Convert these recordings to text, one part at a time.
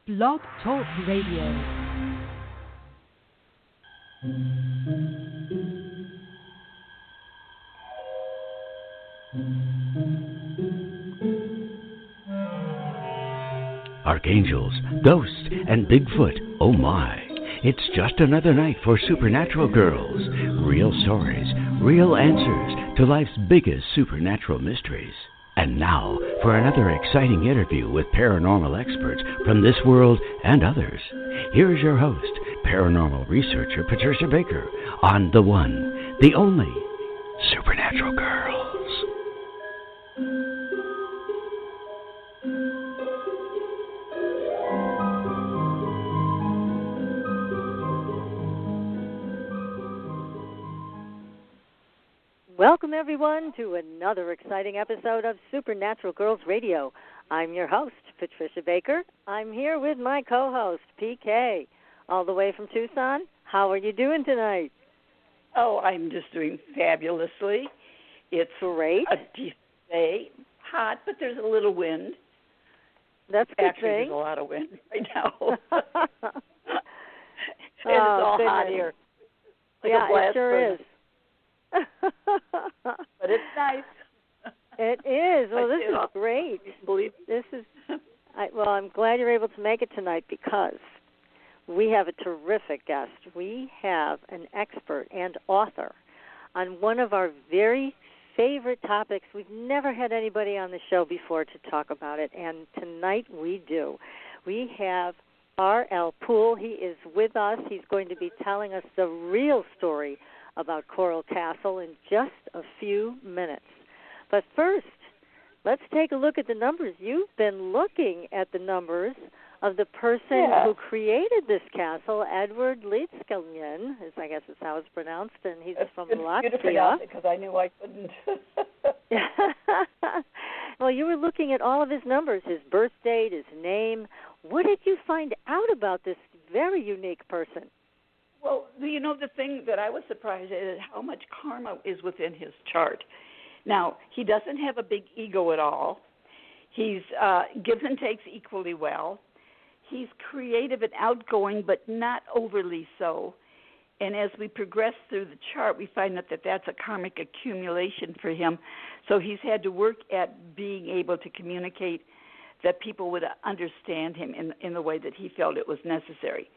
Blog Talk Radio. Archangels, ghosts, and Bigfoot, oh my. It's just another night for Supernatural Girls. Real stories, real answers to life's biggest supernatural mysteries. And now for another exciting interview with paranormal experts from this world and others. Here's your host, paranormal researcher Patricia Baker, on the one, the only Supernatural Girls. Welcome, everyone, to another exciting episode of Supernatural Girls Radio. I'm your host, Patricia Baker. I'm here with my co-host, PK, all the way from Tucson. How are you doing tonight? Oh, I'm just doing fabulously. It's great. A decent day. Hot, but there's a little wind. That's a good Actually, thing. There's a lot of wind right now. It's all goodness. hot here. Like yeah, a blast it sure furnace. is. But it's nice. It is. Well, this is great. Believe this is. I'm glad you're able to make it tonight because we have a terrific guest. We have an expert and author on one of our very favorite topics. We've never had anybody on the show before to talk about it, and tonight we do. We have R.L. Poole. He is with us. He's going to be telling us the real story about Coral Castle in just a few minutes. But first, let's take a look at the numbers. You've been looking at the numbers of the person who created this castle, Edward Leedskalnin, I guess is how it's pronounced, and he's from Latvia. It's good to pronounce it because I knew I couldn't. Well, you were looking at all of his numbers, his birth date, his name. What did you find out about this very unique person? Well, the thing that I was surprised at is how much karma is within his chart. Now, he doesn't have a big ego at all. He's gives and takes equally well. He's creative and outgoing, but not overly so. And as we progress through the chart, we find that that's a karmic accumulation for him. So he's had to work at being able to communicate that people would understand him in the way that he felt it was necessary.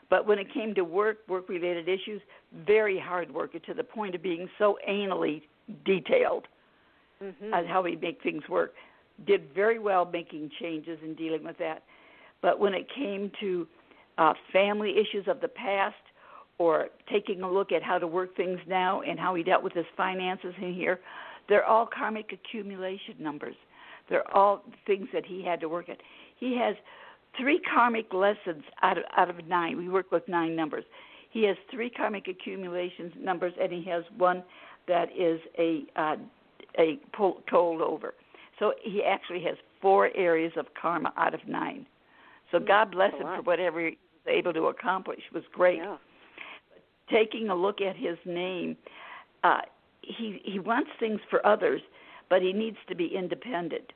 But when it came to work-related issues, very hard worker to the point of being so anally detailed on how he make things work. Did very well making changes and dealing with that. But when it came to family issues of the past or taking a look at how to work things now and how he dealt with his finances in here, they're all karmic accumulation numbers. They're all things that he had to work at. He has 3 karmic lessons out of 9. We work with 9 numbers. He has 3 karmic accumulations numbers, and he has one that is a told over. So he actually has 4 areas of karma out of 9. So God bless him for whatever he was able to accomplish. It was great. Yeah. Taking a look at his name, he wants things for others, but he needs to be independent.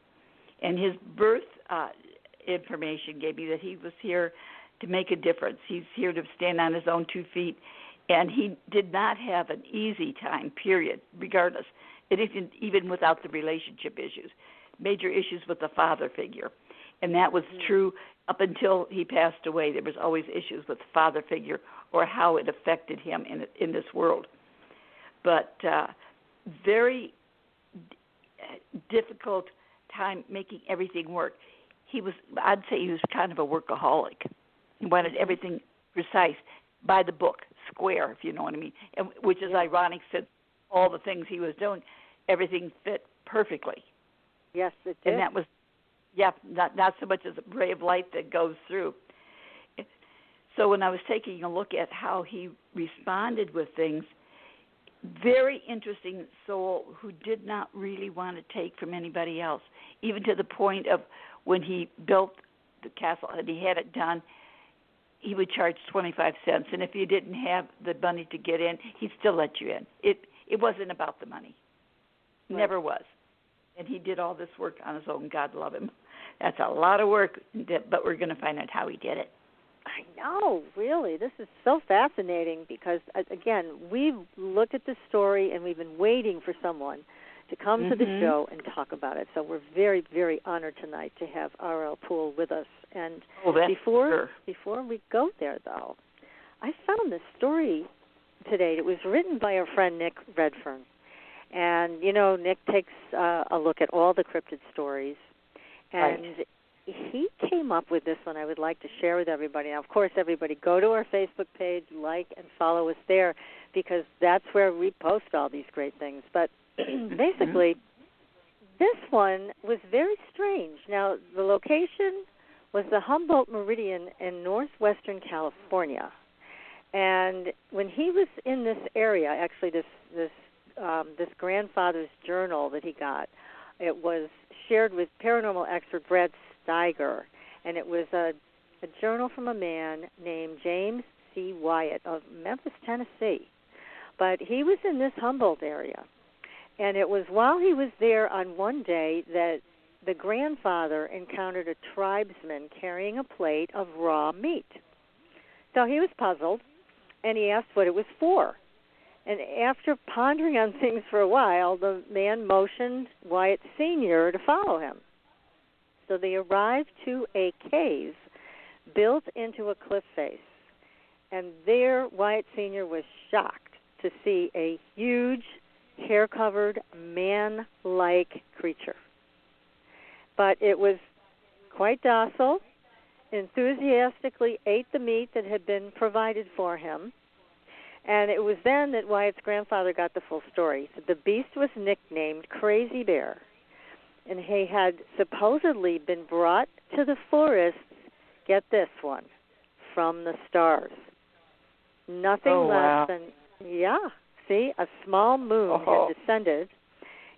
And his birth information gave me that he was here to make a difference. He's here to stand on his own 2 feet, and he did not have an easy time, period, regardless. It isn't even without the relationship issues, major issues with the father figure. And that was true up until he passed away. There was always issues with the father figure or how it affected him in this world. But very difficult time making everything work. I'd say he was kind of a workaholic. He wanted everything precise, by the book, square, if you know what I mean, and, which is ironic since all the things he was doing, everything fit perfectly. Yes, it did. And that was, not so much as a ray of light that goes through. So when I was taking a look at how he responded with things, very interesting soul who did not really want to take from anybody else, even to the point of when he built the castle and he had it done, he would charge 25 cents. And if you didn't have the money to get in, he'd still let you in. It wasn't about the money. Right. Never was. And he did all this work on his own. God love him. That's a lot of work, but we're going to find out how he did it. I know, really. This is so fascinating because, again, we've looked at this story and we've been waiting for someone to come to the show and talk about it. So we're very, very honored tonight to have R.L. Poole with us. And before we go there, though, I found this story today. It was written by our friend Nick Redfern. And, you know, Nick takes a look at all the cryptid stories. And he came up with this one I would like to share with everybody. Now, of course, everybody go to our Facebook page, like and follow us there, because that's where we post all these great things. But basically, this one was very strange. Now, the location was the Humboldt Meridian in northwestern California. And when he was in this area, actually this grandfather's journal that he got, it was shared with paranormal expert Brad Steiger, and it was a journal from a man named James C. Wyatt of Memphis, Tennessee. But he was in this Humboldt area, and it was while he was there on one day that the grandfather encountered a tribesman carrying a plate of raw meat. So he was puzzled, and he asked what it was for. And after pondering on things for a while, the man motioned Wyatt Sr. to follow him. So they arrived to a cave built into a cliff face. And there, Wyatt Sr. was shocked to see a huge, hair-covered, man-like creature. But it was quite docile, enthusiastically ate the meat that had been provided for him. And it was then that Wyatt's grandfather got the full story. So the beast was nicknamed Crazy Bear, and he had supposedly been brought to the forest, get this one, from the stars. Nothing less than, a small moon had descended,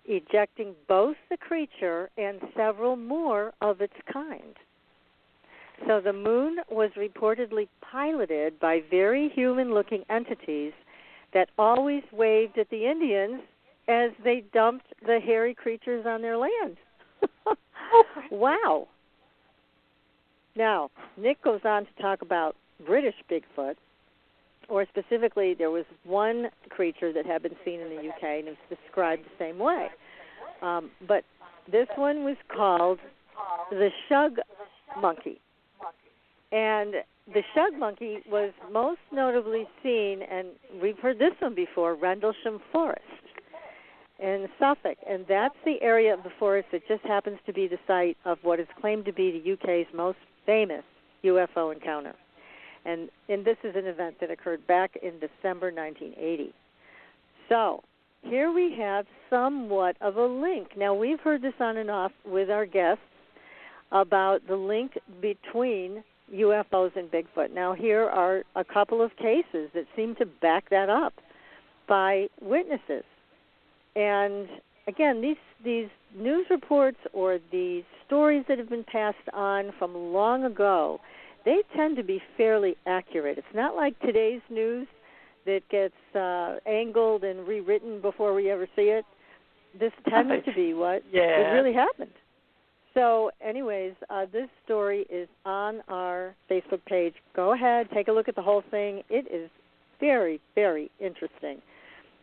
ejecting both the creature and several more of its kind. So the moon was reportedly piloted by very human-looking entities that always waved at the Indians as they dumped the hairy creatures on their land. Wow. Now, Nick goes on to talk about British Bigfoot, or specifically there was one creature that had been seen in the UK and it was described the same way. But this one was called the shug monkey. And the shug monkey was most notably seen, and we've heard this one before, Rendlesham Forest in Suffolk. And that's the area of the forest that just happens to be the site of what is claimed to be the UK's most famous UFO encounter. And this is an event that occurred back in December 1980. So here we have somewhat of a link. Now, we've heard this on and off with our guests about the link between UFOs and Bigfoot. Now, here are a couple of cases that seem to back that up by witnesses. And, again, these news reports or these stories that have been passed on from long ago, they tend to be fairly accurate. It's not like today's news that gets angled and rewritten before we ever see it. This tends to be what really happened. So, anyways, this story is on our Facebook page. Go ahead, take a look at the whole thing. It is very, very interesting.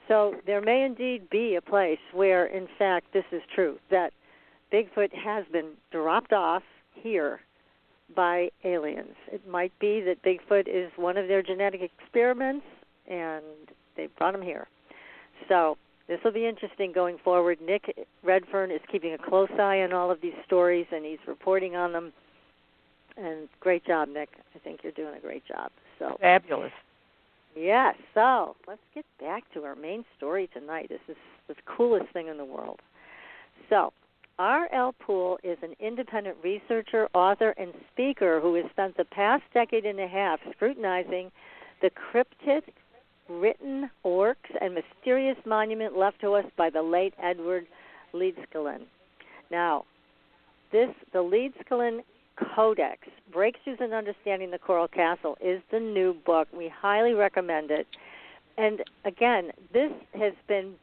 So there may indeed be a place where, in fact, this is true, that Bigfoot has been dropped off here by aliens. It might be that Bigfoot is one of their genetic experiments, and they brought him here. So this will be interesting going forward. Nick Redfern is keeping a close eye on all of these stories, and he's reporting on them. And great job, Nick. I think you're doing a great job. So fabulous. Yes. So let's get back to our main story tonight. This is the coolest thing in the world. So R.L. Poole is an independent researcher, author, and speaker who has spent the past decade and a half scrutinizing the cryptic written works and mysterious monument left to us by the late Edward Leedskalnin. Now, the Leedskalnin Codex, Breakthroughs in Understanding the Coral Castle, is the new book. We highly recommend it. And, again, this has been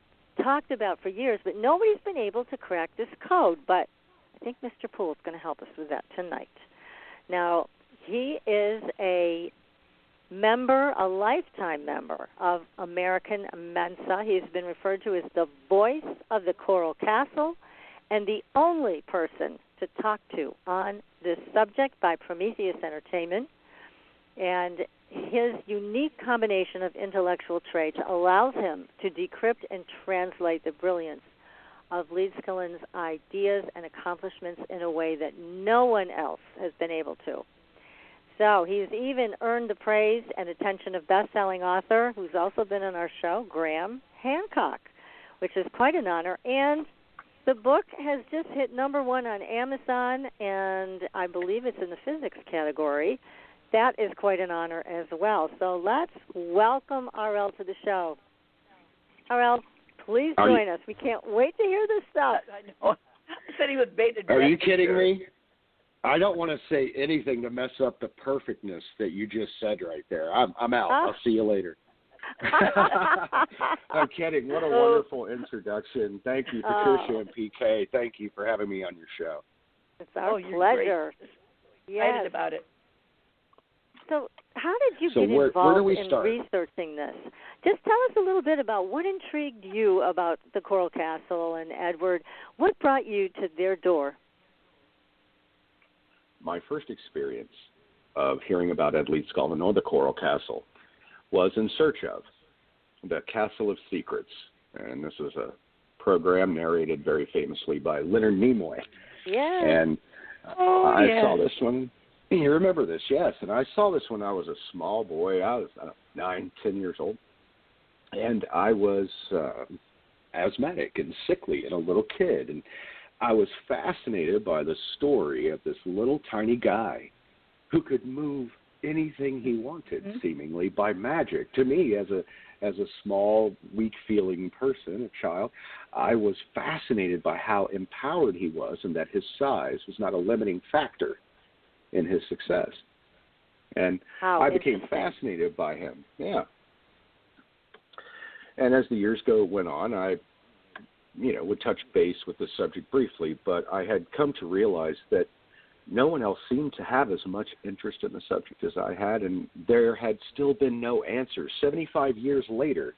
talked about for years, but nobody's been able to crack this code. But I think Mr. Poole is going to help us with that tonight. Now, he is a member, a lifetime member of American Mensa. He has been referred to as the voice of the Coral Castle and the only person to talk to on this subject by Prometheus Entertainment. And his unique combination of intellectual traits allows him to decrypt and translate the brilliance of Leedskalnin's ideas and accomplishments in a way that no one else has been able to. So he's even earned the praise and attention of best-selling author, who's also been on our show, Graham Hancock, which is quite an honor. And the book has just hit number 1 on Amazon, and I believe it's in the physics category. That is quite an honor as well. So let's welcome RL to the show. RL, please join us. We can't wait to hear this stuff. I know. I said he was baited. Are you kidding me? I don't want to say anything to mess up the perfectness that you just said right there. I'm out. I'll see you later. I'm kidding. What a wonderful introduction. Thank you, Patricia and PK. Thank you for having me on your show. It's our pleasure. Yes. Excited about it. So how did you get involved in researching this? Just tell us a little bit about what intrigued you about the Coral Castle and Edward. What brought you to their door? My first experience of hearing about Ed Leedskalnin or the Coral Castle was in search of the Castle of Secrets. And this was a program narrated very famously by Leonard Nimoy. Yeah. And I saw this one. You remember this, yes. And I saw this when I was a small boy. I was 9, 10 years old. And I was asthmatic and sickly and a little kid. And I was fascinated by the story of this little tiny guy who could move anything he wanted, seemingly by magic. To me, as a small, weak-feeling person, a child, I was fascinated by how empowered he was and that his size was not a limiting factor in his success. And I became fascinated by him. Yeah. And as the years went on, I would touch base with the subject briefly, but I had come to realize that no one else seemed to have as much interest in the subject as I had, and there had still been no answers. 75 years later,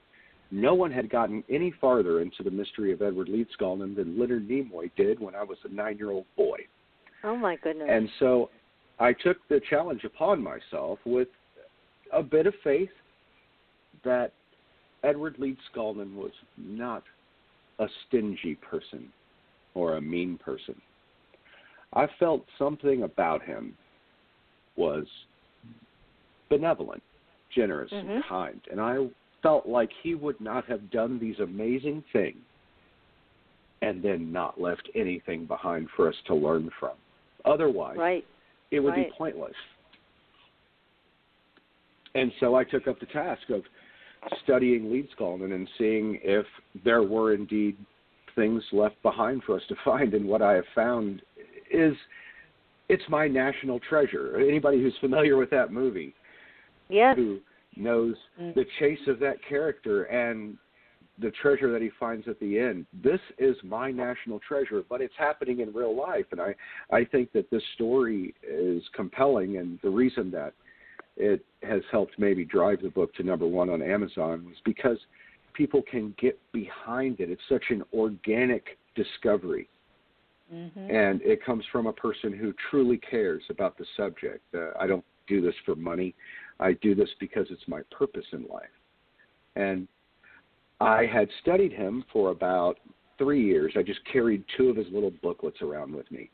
no one had gotten any farther into the mystery of Edward Leedskalnin than Leonard Nimoy did when I was a 9-year-old boy. Oh, my goodness. And so I took the challenge upon myself with a bit of faith that Edward Leedskalnin was not a stingy person or a mean person. I felt something about him was benevolent, generous, and kind. And I felt like he would not have done these amazing things and then not left anything behind for us to learn from. Otherwise, it would be pointless. And so I took up the task of studying Leedskalnin and seeing if there were indeed things left behind for us to find. And what I have found is it's my national treasure. Anybody who's familiar with that movie, who knows the chase of that character and the treasure that he finds at the end, this is my national treasure, but it's happening in real life. And I think that this story is compelling, and the reason that it has helped maybe drive the book to number 1 on Amazon was because people can get behind it. It's such an organic discovery. And it comes from a person who truly cares about the subject. I don't do this for money. I do this because it's my purpose in life. And I had studied him for about 3 years. I just carried 2 of his little booklets around with me.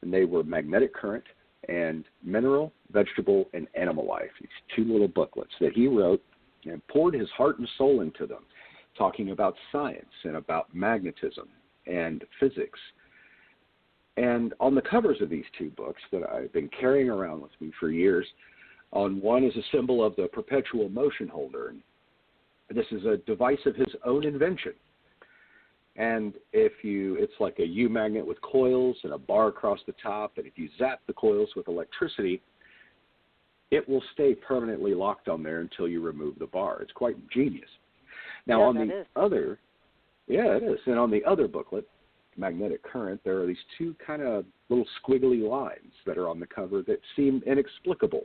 And they were Magnetic Current and Mineral, Vegetable, and Animal Life. These 2 little booklets that he wrote and poured his heart and soul into them, talking about science and about magnetism and physics. And on the covers of these 2 books that I've been carrying around with me for years, on one is a symbol of the perpetual motion holder. And this is a device of his own invention. And it's like a U-magnet with coils and a bar across the top, and if you zap the coils with electricity, it will stay permanently locked on there until you remove the bar. It's quite genius. Now, on the other, it is. And on the other booklet, magnetic current, there are these two kind of little squiggly lines that are on the cover that seem inexplicable.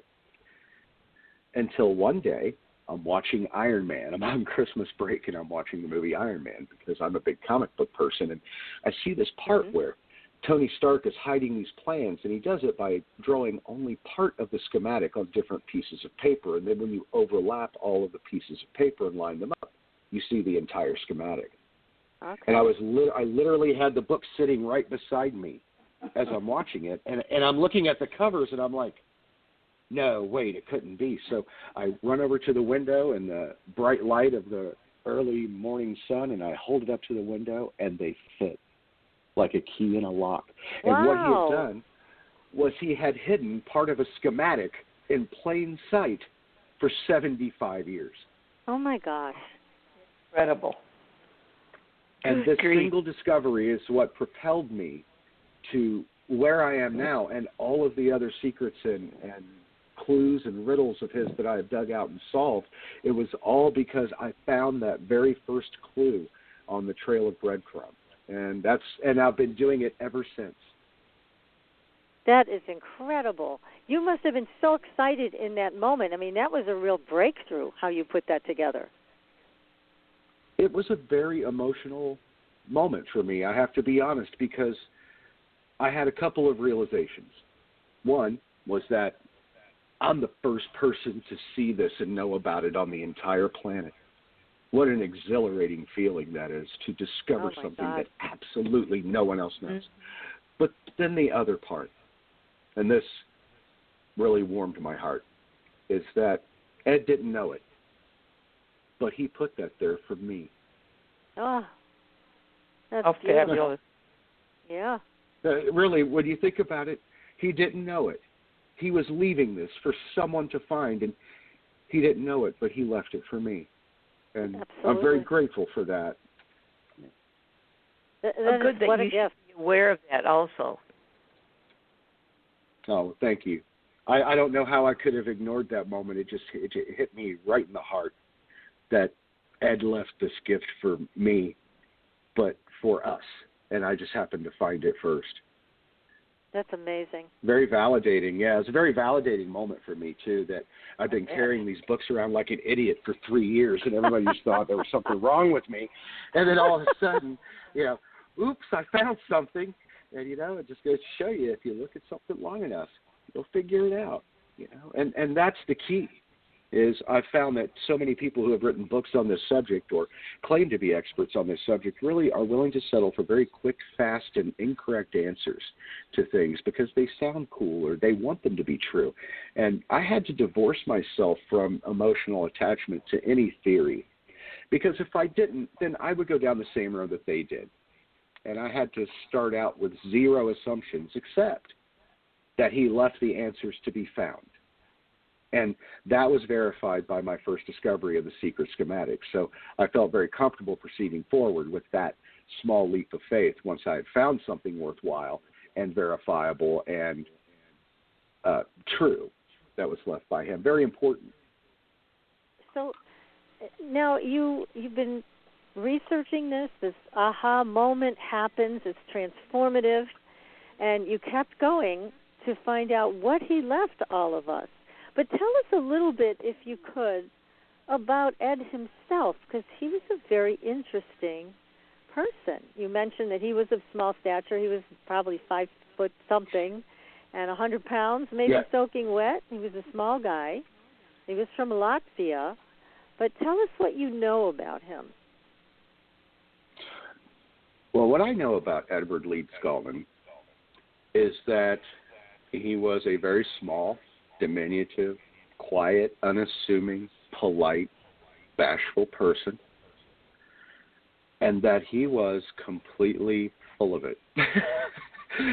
Until one day, I'm watching Iron Man. I'm on Christmas break, and I'm watching the movie Iron Man because I'm a big comic book person. And I see this part where Tony Stark is hiding these plans, and he does it by drawing only part of the schematic on different pieces of paper. And then when you overlap all of the pieces of paper and line them up, you see the entire schematic. Okay. And I literally had the book sitting right beside me as I'm watching it. And I'm looking at the covers, and I'm like, no, wait, it couldn't be. So I run over to the window in the bright light of the early morning sun, and I hold it up to the window, and they fit like a key in a lock. Wow. And what he had done was he had hidden part of a schematic in plain sight for 75 years. Oh, my gosh. Incredible. And this single discovery is what propelled me to where I am now, and all of the other secrets and clues and riddles of his that I have dug out and solved. It was all because I found that very first clue on the trail of breadcrumb. And I've been doing it ever since. That is incredible. You must have been so excited in that moment. I mean, that was a real breakthrough, how you put that together. It was a very emotional moment for me, I have to be honest, because I had a couple of realizations. One was that I'm the first person to see this and know about it on the entire planet. What an exhilarating feeling that is, to discover something that absolutely no one else knows. Mm-hmm. But then the other part, and this really warmed my heart, is that Ed didn't know it, but he put that there for me. Oh, that's fabulous. Yeah. Really, when you think about it, he didn't know it. He was leaving this for someone to find, and he didn't know it, but he left it for me. And I'm very grateful for that. Good that you should be aware of that also. Oh, thank you. I don't know how I could have ignored that moment. It hit me right in the heart that Ed left this gift for me, but for us. And I just happened to find it first. That's amazing. Very validating. Yeah, it's a very validating moment for me, too, that I've been carrying these books around like an idiot for 3 years, and everybody just thought there was something wrong with me. And then all of a sudden, oops, I found something. And, it just goes to show you, if you look at something long enough, you'll figure it out, And that's the key, is I've found that so many people who have written books on this subject or claim to be experts on this subject really are willing to settle for very quick, fast, and incorrect answers to things because they sound cool or they want them to be true. And I had to divorce myself from emotional attachment to any theory because if I didn't, then I would go down the same road that they did. And I had to start out with zero assumptions except that he left the answers to be found. And that was verified by my first discovery of the secret schematic. So I felt very comfortable proceeding forward with that small leap of faith once I had found something worthwhile and verifiable and true that was left by him. Very important. So now you've been researching this aha moment happens, it's transformative, and you kept going to find out what he left all of us. But tell us a little bit, if you could, about Ed himself, because he was a very interesting person. You mentioned that he was of small stature. He was probably 5 foot something and 100 pounds, maybe soaking wet. He was a small guy. He was from Latvia. But tell us what you know about him. Well, what I know about Edward Leedskalnin is that he was a very small, diminutive, quiet, unassuming, polite, bashful person, and that he was completely full of it.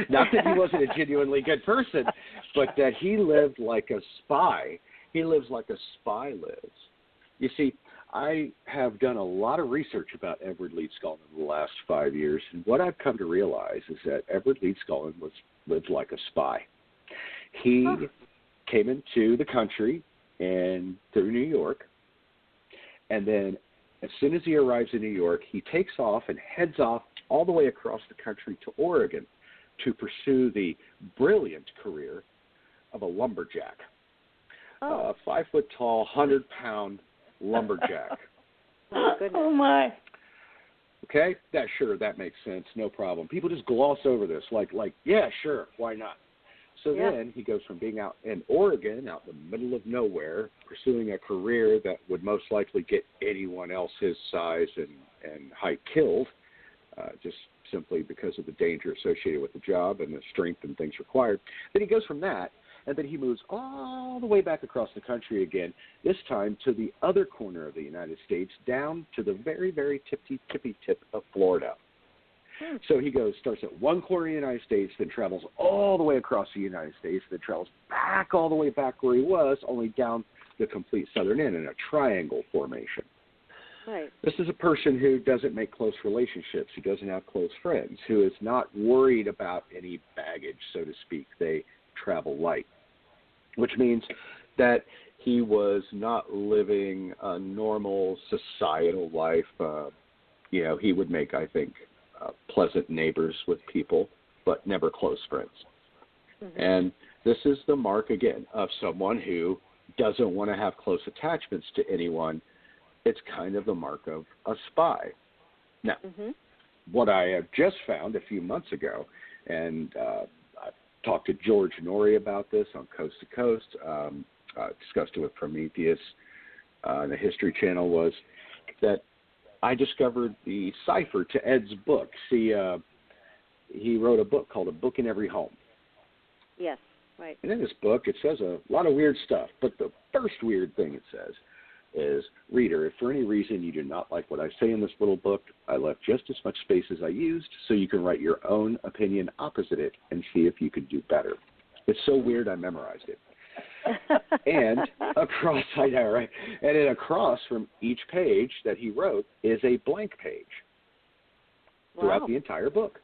Not that he wasn't a genuinely good person, but that he lived like a spy. He lives like a spy lives. You see, I have done a lot of research about Edward Leedskalnin in the last 5 years, and what I've come to realize is that Edward Leedskalnin lived like a spy. He came into the country and through New York, and then As soon as he arrives in New York, he takes off and heads off all the way across the country to Oregon to pursue the brilliant career of a lumberjack. A 5-foot-tall, 100-pound lumberjack. Oh, goodness. Oh, my. Okay? That makes sense. No problem. People just gloss over this like, yeah, sure, why not? So then he goes from being out in Oregon, out in the middle of nowhere, pursuing a career that would most likely get anyone else his size and height killed, just simply because of the danger associated with the job and the strength and things required. Then he goes from that, and then he moves all the way back across the country again, this time to the other corner of the United States, down to the very, very tippy tip of Florida. So he starts at one corner of the United States, then travels all the way across the United States, then travels back all the way back where he was, only down the complete southern end in a triangle formation. Right. This is a person who doesn't make close relationships, who doesn't have close friends, who is not worried about any baggage, so to speak. They travel light, which means that he was not living a normal societal life. He would make, I think, pleasant neighbors with people, but never close friends. Mm-hmm. And this is the mark, again, of someone who doesn't want to have close attachments to anyone. It's kind of the mark of a spy. Now, what I have just found a few months ago, and I talked to George Norrie about this on Coast to Coast, discussed it with Prometheus on the History Channel, was that I discovered the cipher to Ed's book. See, he wrote a book called A Book in Every Home. Yes, right. And in this book, it says a lot of weird stuff. But the first weird thing it says is, reader, if for any reason you do not like what I say in this little book, I left just as much space as I used, so you can write your own opinion opposite it and see if you could do better. It's so weird I memorized it. And across, I know, right? And then across from each page that he wrote is a blank page throughout the entire book.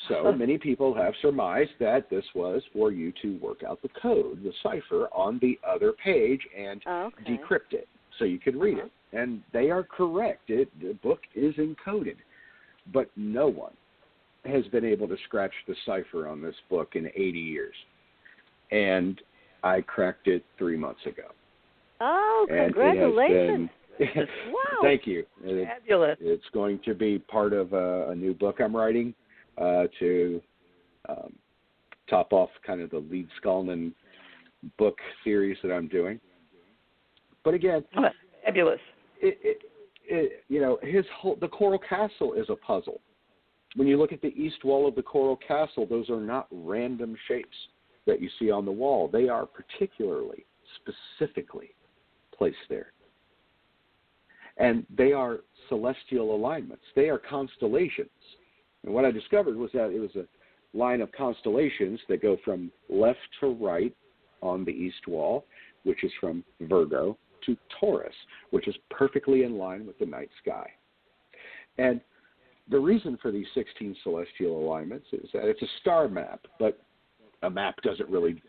So many people have surmised that this was for you to work out the code, the cipher, on the other page and decrypt it so you could read it. And they are correct. The book is encoded. But no one has been able to scratch the cipher on this book in 80 years. And I cracked it 3 months ago. Oh, congratulations. Wow. Thank you. Fabulous. It's going to be part of a new book I'm writing to top off kind of the Leedskalnin book series that I'm doing. But again, fabulous. The Coral Castle is a puzzle. When you look at the east wall of the Coral Castle, those are not random shapes that you see on the wall. They are particularly, specifically placed there. And they are celestial alignments. They are constellations. And what I discovered was that it was a line of constellations that go from left to right on the east wall, which is from Virgo to Taurus, which is perfectly in line with the night sky. And the reason for these 16 celestial alignments is that it's a star map, but a map doesn't really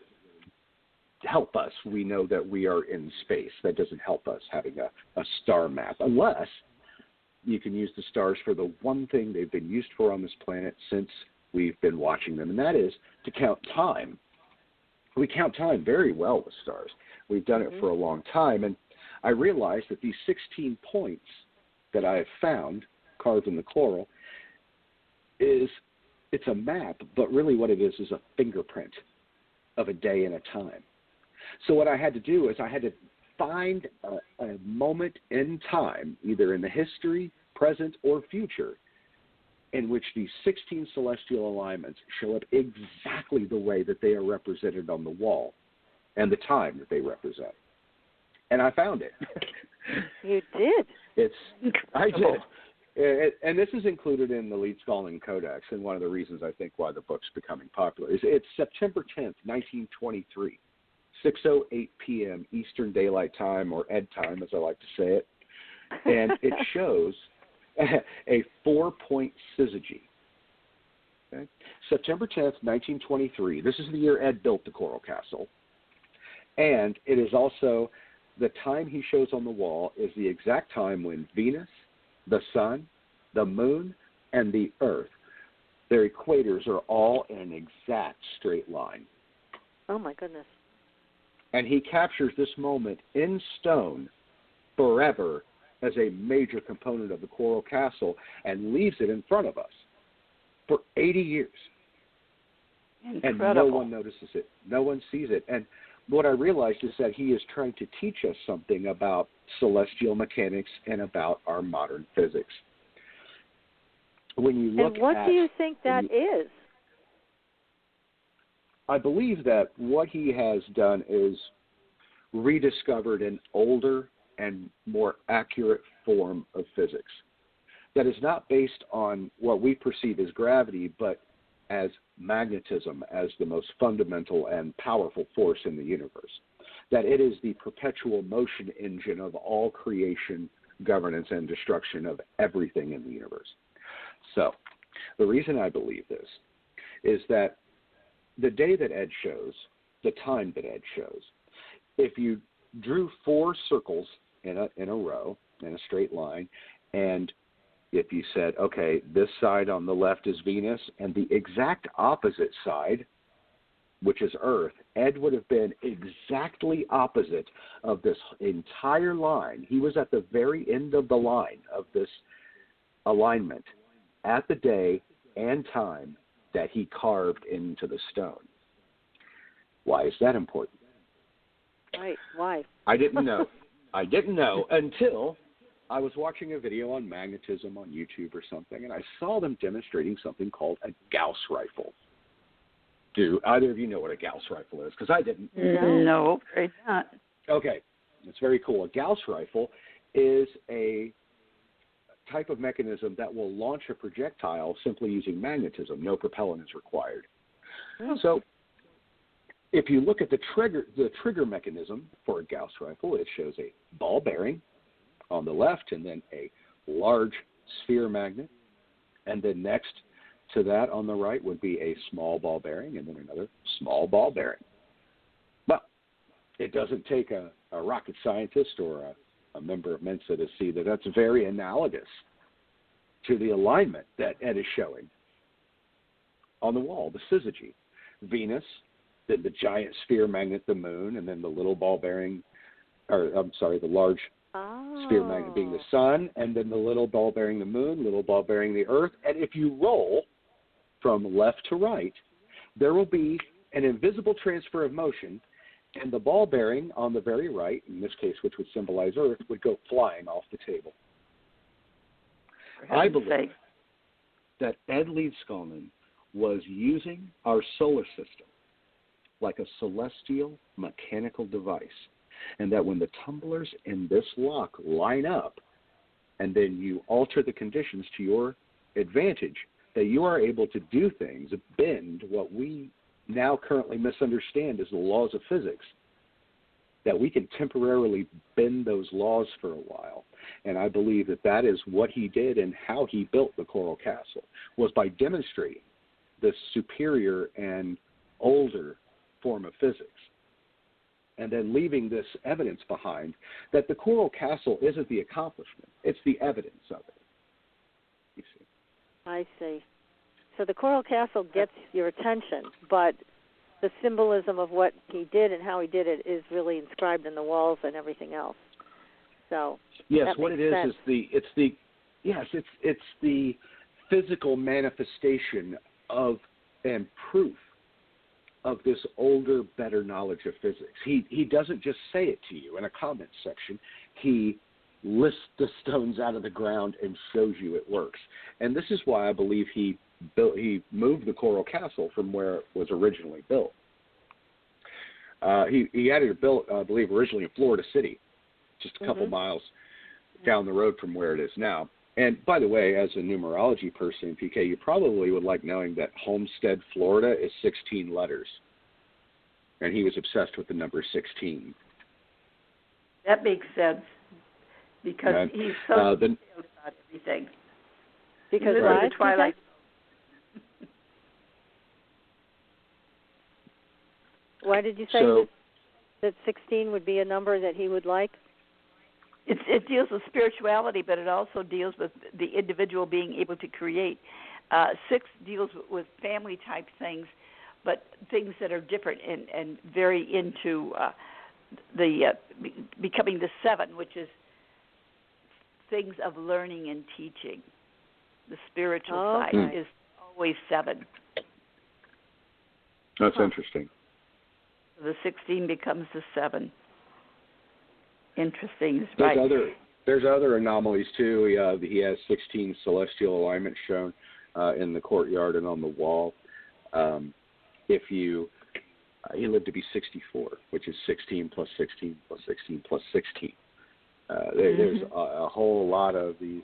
help us. We know that we are in space. That doesn't help us having a star map, unless you can use the stars for the one thing they've been used for on this planet since we've been watching them, and that is to count time. We count time very well with stars. We've done it for a long time, and I realized that these 16 points that I have found carved in the coral it's a map, but really what it is a fingerprint of a day and a time. So what I had to do is I had to find a moment in time, either in the history, present, or future, in which these 16 celestial alignments show up exactly the way that they are represented on the wall and the time that they represent. And I found it. You did? I did. And this is included in the Leedskalnin Codex, and one of the reasons I think why the book's becoming popular is it's September 10th, 1923, 6:08 p.m. Eastern Daylight Time, or Ed Time, as I like to say it. And it shows a 4-point syzygy. Okay? September 10th, 1923. This is the year Ed built the Coral Castle. And it is also the time he shows on the wall is the exact time when Venus, the sun, the moon, and the earth, their equators are all in an exact straight line. Oh, my goodness. And he captures this moment in stone forever as a major component of the Coral Castle and leaves it in front of us for 80 years. Incredible. And no one notices it. No one sees it. And what I realized is that he is trying to teach us something about celestial mechanics and about our modern physics. When you look and what at, do you think that is? I believe that what he has done is rediscovered an older and more accurate form of physics that is not based on what we perceive as gravity, but as magnetism as the most fundamental and powerful force in the universe. That it is the perpetual motion engine of all creation, governance, and destruction of everything in the universe. So, the reason I believe this is that the day that Ed shows, the time that Ed shows, if you drew 4 circles in a row, in a straight line, and if you said, okay, this side on the left is Venus, and the exact opposite side, which is Earth, Ed would have been exactly opposite of this entire line. He was at the very end of the line of this alignment at the day and time that he carved into the stone. Why is that important? Right, why? I didn't know. I didn't know until I was watching a video on magnetism on YouTube or something, and I saw them demonstrating something called a Gauss rifle. Do either of you know what a Gauss rifle is? Because I didn't. No, it's not. Okay, it's very cool. A Gauss rifle is a type of mechanism that will launch a projectile simply using magnetism. No propellant is required. Oh. So if you look at the trigger mechanism for a Gauss rifle, it shows a ball bearing on the left and then a large sphere magnet. And then next to that on the right would be a small ball bearing and then another small ball bearing. Well, it doesn't take a rocket scientist or a member of Mensa to see that that's very analogous to the alignment that Ed is showing on the wall, the syzygy. Venus, then the giant sphere magnet, the moon, and then the little ball bearing, the large sphere magnet being the sun, and then the little ball bearing the moon, little ball bearing the earth. And if you roll from left to right, there will be an invisible transfer of motion, and the ball bearing on the very right, in this case, which would symbolize Earth, would go flying off the table. I believe that Ed Leedskalnin was using our solar system like a celestial mechanical device, and that when the tumblers in this lock line up, and then you alter the conditions to your advantage, that you are able to do things, bend what we now currently misunderstand as the laws of physics, that we can temporarily bend those laws for a while. And I believe that that is what he did and how he built the Coral Castle, was by demonstrating this superior and older form of physics, and then leaving this evidence behind that the Coral Castle isn't the accomplishment, it's the evidence of it. You see? I see. So the Coral Castle gets your attention, but the symbolism of what he did and how he did it is really inscribed in the walls and everything else. So yes, what it is it's the physical manifestation of and proof of this older, better knowledge of physics. He doesn't just say it to you in a comment section. He lifts the stones out of the ground and shows you it works. And this is why I believe he moved the Coral Castle from where it was originally built. He had it built, I believe, originally in Florida City, just a couple miles down the road from where it is now. And by the way, as a numerology person, PK, you probably would like knowing that Homestead, Florida is 16 letters. And he was obsessed with the number 16. That makes sense, because he's so detailed about everything. Because the Twilight. Why did you say so? that 16 would be a number that he would like? It deals with spirituality, but it also deals with the individual being able to create. 6 deals with family-type things, but things that are different and very into becoming the 7, which is things of learning and teaching. The spiritual side is always 7. That's interesting. The 16 becomes the 7. Interesting, right? There's other anomalies too. He has 16 celestial alignments shown in the courtyard and on the wall. He lived to be 64, which is 16 plus 16 plus 16 plus 16. There's a whole lot of these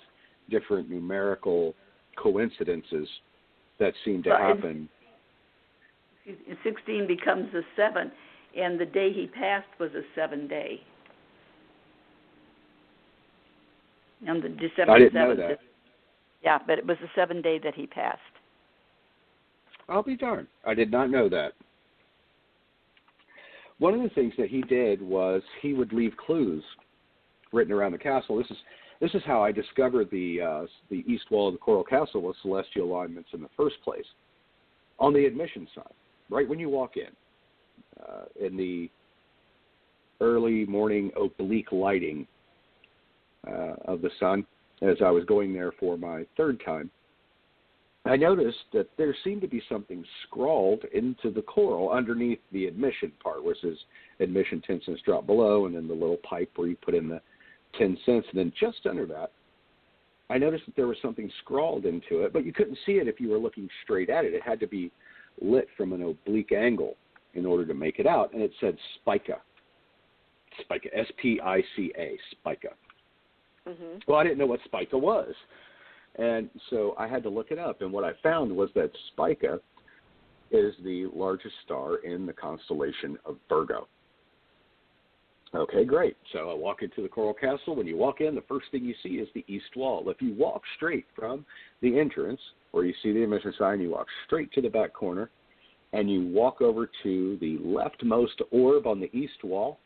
different numerical coincidences that seem to happen. 16 becomes a 7, and the day he passed was a 7-day. On the December 7th. I didn't know that. Yeah, but it was the 7th day that he passed. I'll be darned. I did not know that. One of the things that he did was he would leave clues written around the castle. This is how I discovered the east wall of the Coral Castle with celestial alignments in the first place. On the admission side, right when you walk in the early morning oblique lighting of the sun, as I was going there for my 3rd time, I noticed that there seemed to be something scrawled into the coral underneath the admission part, which is admission 10 cents drop below, and then the little pipe where you put in the 10 cents. And then just under that, I noticed that there was something scrawled into it, but you couldn't see it if you were looking straight at it. It had to be lit from an oblique angle in order to make it out, and it said Spica. Spica, S-P-I-C-A, Spica. Mm-hmm. Well, I didn't know what Spica was, and so I had to look it up, and what I found was that Spica is the largest star in the constellation of Virgo. Okay, great. So I walk into the Coral Castle. When you walk in, the first thing you see is the east wall. If you walk straight from the entrance, where you see the admission sign, you walk straight to the back corner, and you walk over to the leftmost orb on the east wall,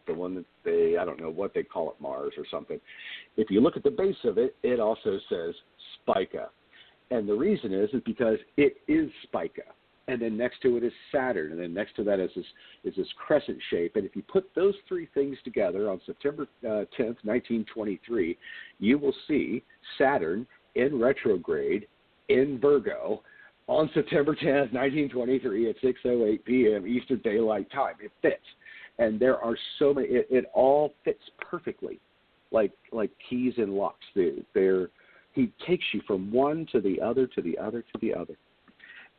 the one that I don't know what they call it, Mars or something. If you look at the base of it, it also says Spica. And the reason is because it is Spica. And then next to it is Saturn, and then next to that is this crescent shape. And if you put those 3 things together on September 10th, 1923, you will see Saturn in retrograde in Virgo on September 10th, 1923 at 6:08 p.m. Eastern Daylight Time. It fits. And there are so many. It all fits perfectly, like keys and locks. He takes you from one to the other to the other to the other.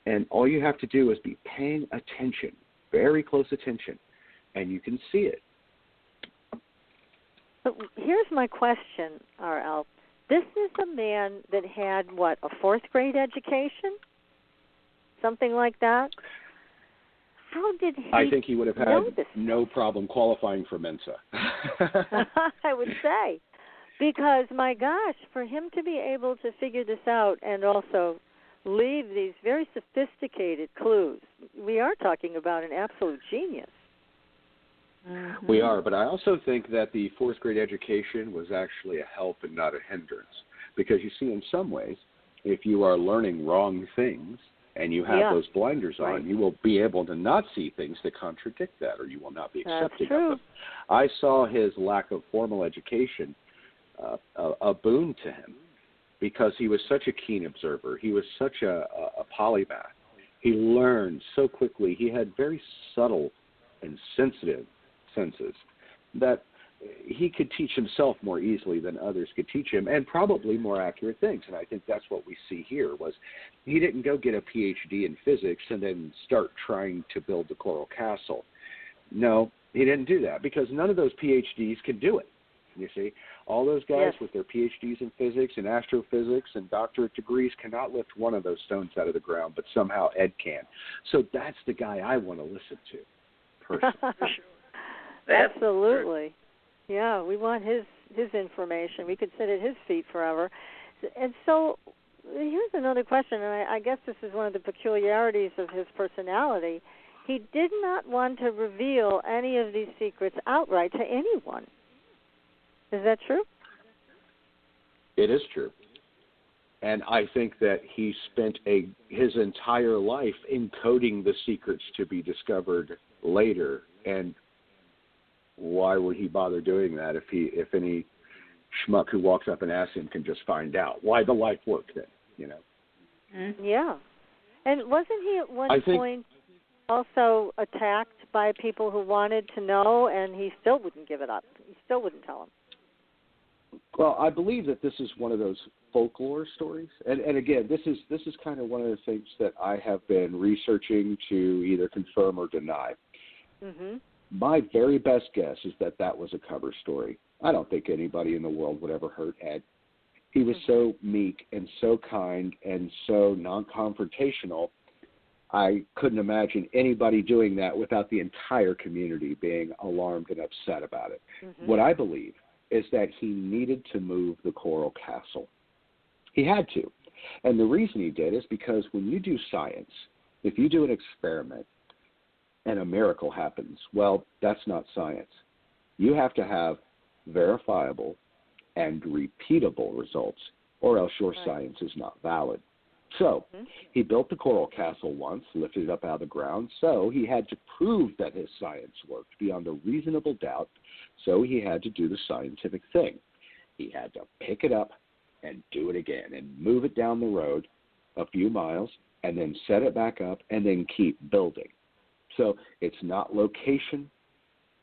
And all you have to do is be paying attention, very close attention, and you can see it. But here's my question, R.L. This is a man that had, a 4th grade education? Something like that? How did he I think he would have had no problem qualifying for Mensa. I would say. Because, my gosh, for him to be able to figure this out and also leave these very sophisticated clues, we are talking about an absolute genius. Mm-hmm. We are, but I also think that the 4th grade education was actually a help and not a hindrance. Because you see, in some ways, if you are learning wrong things and you have those blinders on, you will be able to not see things that contradict that, or you will not be accepting of them. I saw his lack of formal education a boon to him, because he was such a keen observer. He was such a polymath. He learned so quickly. He had very subtle and sensitive senses that he could teach himself more easily than others could teach him, and probably more accurate things. And I think that's what we see here. Was he didn't go get a PhD in physics and then start trying to build the Coral Castle. No, he didn't do that, because none of those PhDs can do it. You see, all those guys with their PhDs in physics and astrophysics and doctorate degrees cannot lift one of those stones out of the ground, but somehow Ed can. So that's the guy I want to listen to, personally. Absolutely. Yeah, we want his information. We could sit at his feet forever. And so here's another question, and I guess this is one of the peculiarities of his personality. he did not want to reveal any of these secrets outright to anyone. Is that true? It is true. And I think that he spent his entire life encoding the secrets to be discovered later. And why would he bother doing that if any schmuck who walks up and asks him can just find out? Why the life work then, you know? Mm-hmm. Yeah. And wasn't he at one point also attacked by people who wanted to know, and he still wouldn't give it up? He still wouldn't tell them. Well, I believe that this is one of those folklore stories, and again, this is kind of one of the things that I have been researching to either confirm or deny. Mm-hmm. My very best guess is that was a cover story. I don't think anybody in the world would ever hurt Ed. He was so meek and so kind and so non-confrontational. I couldn't imagine anybody doing that without the entire community being alarmed and upset about it. Mm-hmm. What I believe is that he needed to move the coral castle. He had to. And the reason he did is because when you do science, if you do an experiment and a miracle happens, well, that's not science. You have to have verifiable and repeatable results, or else your science is not valid. So he built the coral castle once, lifted it up out of the ground, so he had to prove that his science worked beyond a reasonable doubt. So he had to do the scientific thing. He had to pick it up and do it again and move it down the road a few miles and then set it back up and then keep building. So it's not location.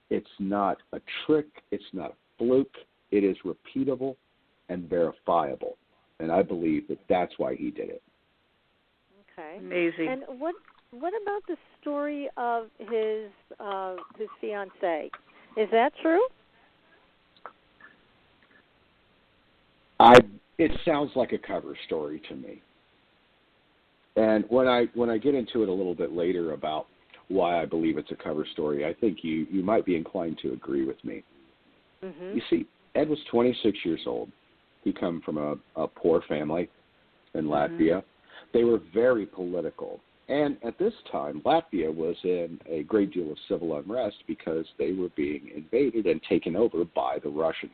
It's not a trick. It's not a fluke. It is repeatable and verifiable. And I believe that that's why he did it. Okay. Amazing. And what about the story of his fiancée? Is that true? It sounds like a cover story to me. And when I get into it a little bit later about why I believe it's a cover story, I think you might be inclined to agree with me. Mm-hmm. You see, Ed was 26 years old. He come from a poor family in Latvia. They were very political. And at this time, Latvia was in a great deal of civil unrest because they were being invaded and taken over by the Russians.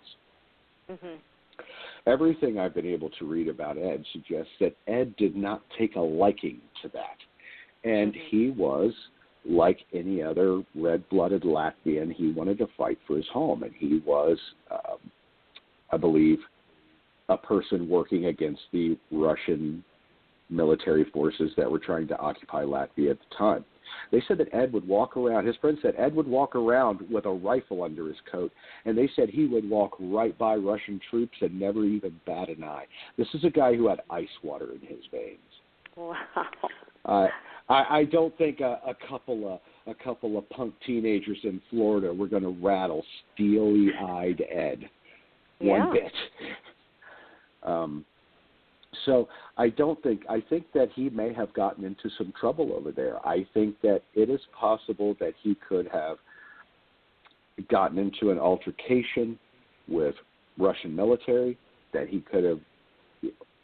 Mm-hmm. Everything I've been able to read about Ed suggests that Ed did not take a liking to that. And he was, like any other red-blooded Latvian, he wanted to fight for his home. And he was, I believe, a person working against the Russian military forces that were trying to occupy Latvia at the time. They said that Ed would walk around, his friend said Ed would walk around with a rifle under his coat, and they said he would walk right by Russian troops and never even bat an eye. This is a guy who had ice water in his veins. Wow. I don't think a couple of punk teenagers in Florida were going to rattle steely-eyed Ed one bit. So I think that he may have gotten into some trouble over there. I think that it is possible that he could have gotten into an altercation with Russian military, that he could have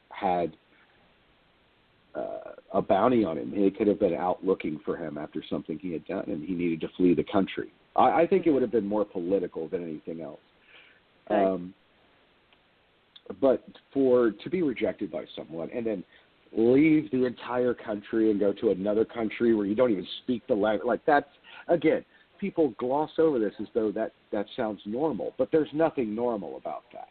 had a bounty on him. He could have been out looking for him after something he had done, and he needed to flee the country. I think it would have been more political than anything else. Okay. But to be rejected by someone and then leave the entire country and go to another country where you don't even speak the language, like that's, again, people gloss over this as though that sounds normal, but there's nothing normal about that.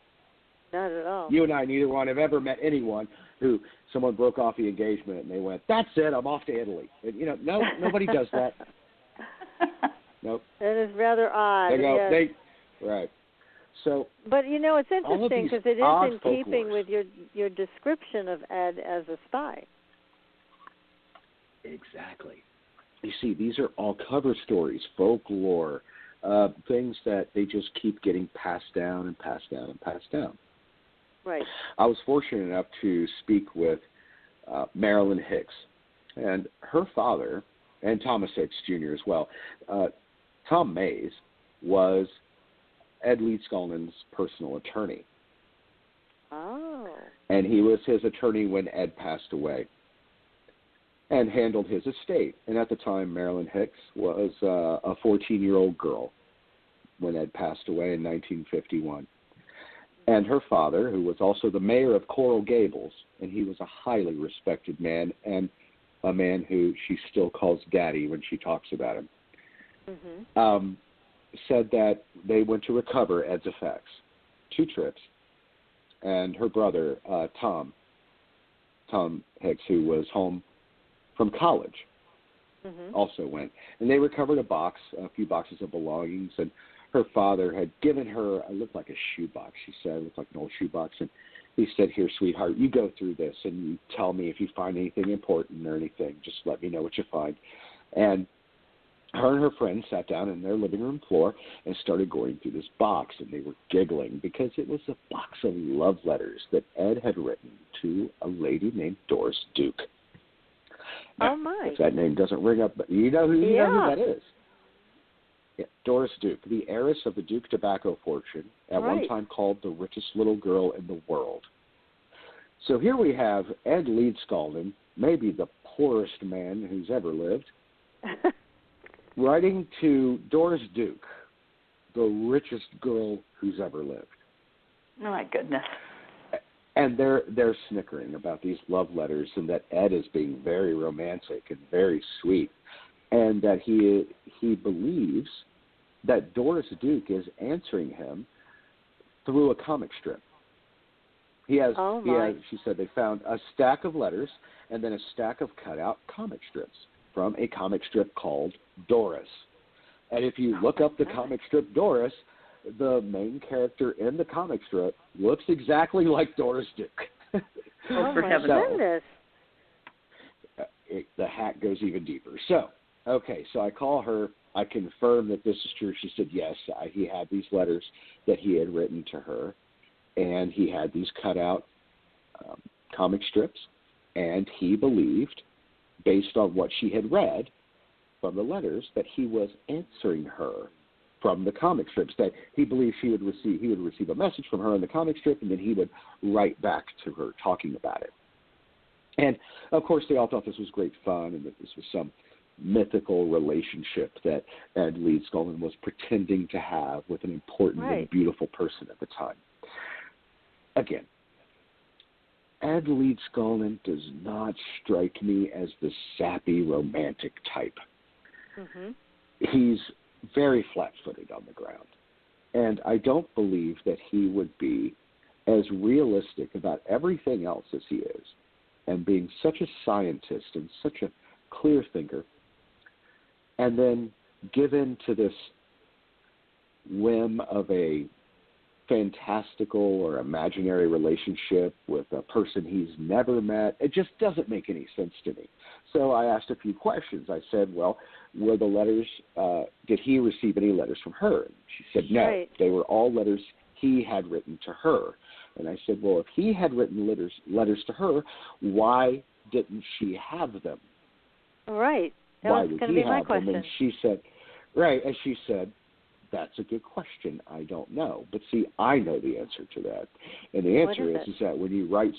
Not at all. You and I, neither one, have ever met anyone who someone broke off the engagement and they went, "That's it, I'm off to Italy." And, no, nobody does that. Nope. That is rather odd. They go, yes. Right. So, but it's interesting because it is in keeping with your description of Ed as a spy. Exactly. You see, these are all cover stories, folklore, things that they just keep getting passed down and passed down and passed down. Right. I was fortunate enough to speak with Marilyn Hicks, and her father, and Thomas Hicks Jr. as well. Tom Mays was Ed Leedskalnin's personal attorney. Oh. And he was his attorney when Ed passed away. and handled his estate. And at the time, Marilyn Hicks was a 14-year-old girl when Ed passed away in 1951. And her father, who was also the mayor of Coral Gables, and he was a highly respected man, and a man who she still calls Daddy when she talks about him, said that they went to recover Ed's effects, 2 trips, and her brother, Tom Hicks, who was home from college, also went. And they recovered a few boxes of belongings, and her father had given her, it looked like a shoebox, she said. It looked like an old shoebox. And he said, here, sweetheart, you go through this and you tell me if you find anything important or anything. Just let me know what you find. And her and her friend sat down in their living room floor and started going through this box, and they were giggling because it was a box of love letters that Ed had written to a lady named Doris Duke. Now, oh, my. If that name doesn't ring up, but you know who that is. Yeah, Doris Duke, the heiress of the Duke tobacco fortune, at one time called the richest little girl in the world. So here we have Ed Leedskalnin, maybe the poorest man who's ever lived, writing to Doris Duke, the richest girl who's ever lived. Oh, my goodness. And they're snickering about these love letters and that Ed is being very romantic and very sweet, and that he believes that Doris Duke is answering him through a comic strip. She said they found a stack of letters and then a stack of cutout comic strips from a comic strip called Doris. And if you look up the comic strip Doris, the main character in the comic strip looks exactly like Doris Duke. Oh, my goodness. The hat goes even deeper. So I call her. I confirm that this is true. She said, yes, he had these letters that he had written to her, and he had these cutout comic strips, and he believed, based on what she had read from the letters, that he was answering her from the comic strips, that he believed he would receive a message from her in the comic strip, and then he would write back to her talking about it. And, of course, they all thought this was great fun and that this was some mythical relationship that Ed Leedskalnin was pretending to have with an important and beautiful person at the time. Again, Ed Leedskalnin does not strike me as the sappy romantic type. He's very flat-footed on the ground, and I don't believe that he would be as realistic about everything else as he is, and being such a scientist and such a clear thinker, and then given to this whim of a fantastical or imaginary relationship with a person he's never met. It just doesn't make any sense to me. So I asked a few questions. I said, well, were the letters, did he receive any letters from her? And she said, no, they were all letters he had written to her. And I said, well, if he had written letters to her, why didn't she have them? Right. That Why was would going to he be my have them? question. And she said, right, and she said, that's a good question. I don't know, but see, I know the answer to that. And the answer is that when you write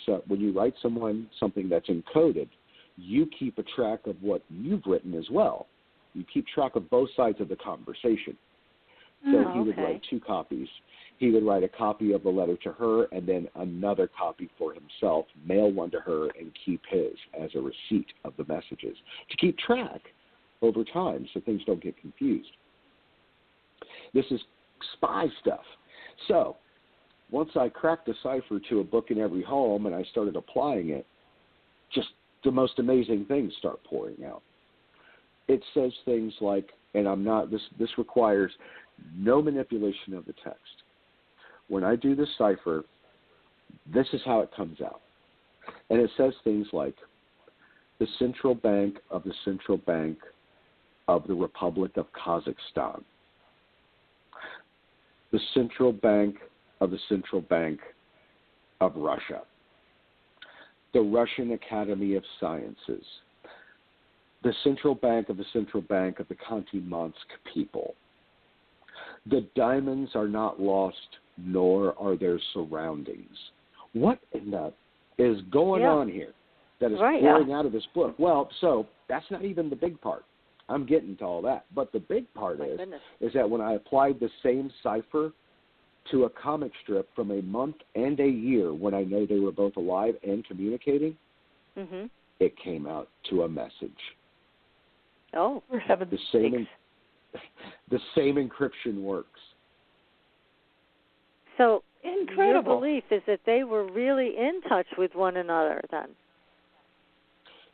someone something that's encoded, you keep a track of what you've written as well. You keep track of both sides of the conversation. So he would write 2 copies. He would write a copy of the letter to her and then another copy for himself, mail one to her, and keep his as a receipt of the messages to keep track over time so things don't get confused. This is spy stuff. So once I cracked the cipher to a book in every home and I started applying it, just the most amazing things start pouring out. It says things like, and this requires no manipulation of the text. When I do the cipher, this is how it comes out. And it says things like, the Central Bank of the Central Bank of the Republic of Kazakhstan. The Central Bank of the Central Bank of Russia. The Russian Academy of Sciences. The Central Bank of the Central Bank of the Khanty-Mansk people. The diamonds are not lost, nor are their surroundings. What in the is going on here? that is pouring out of this book. Well, so that's not even the big part. I'm getting to all that. But the big part is that when I applied the same cipher to a comic strip from a month and a year when I know they were both alive and communicating, it came out to a message. Oh, for heaven's sakes. The same encryption works. So incredible. Your belief is that they were really in touch with one another then?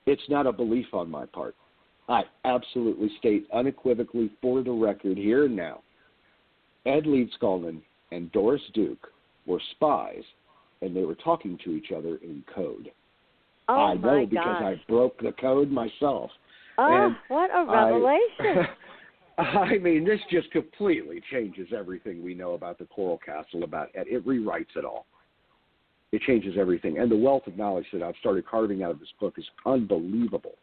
It's not a belief on my part. I absolutely state unequivocally for the record here and now, Ed Leedskalnin and Doris Duke were spies, and they were talking to each other in code. Oh, I know because I broke the code myself. Oh, what a revelation. I mean, this just completely changes everything we know about the Coral Castle, about Ed. It rewrites it all. It changes everything. And the wealth of knowledge that I've started carving out of this book is unbelievable.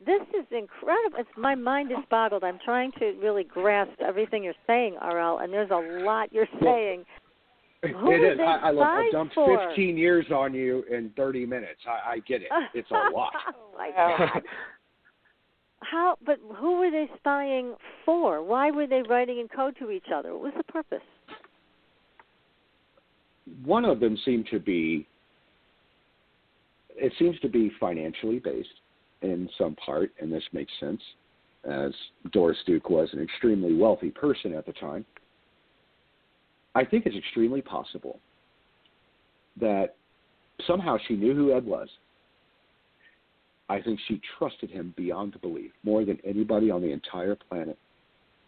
This is incredible. My mind is boggled. I'm trying to really grasp everything you're saying, RL, and there's a lot you're saying. Who it is. I dumped for? 15 years on you in 30 minutes. I get it. It's a lot. Oh, my God. But who were they spying for? Why were they writing in code to each other? What was the purpose? One of them seems to be financially based in some part, and this makes sense, as Doris Duke was an extremely wealthy person at the time. I think it's extremely possible that somehow she knew who Ed was. I think she trusted him beyond belief, more than anybody on the entire planet.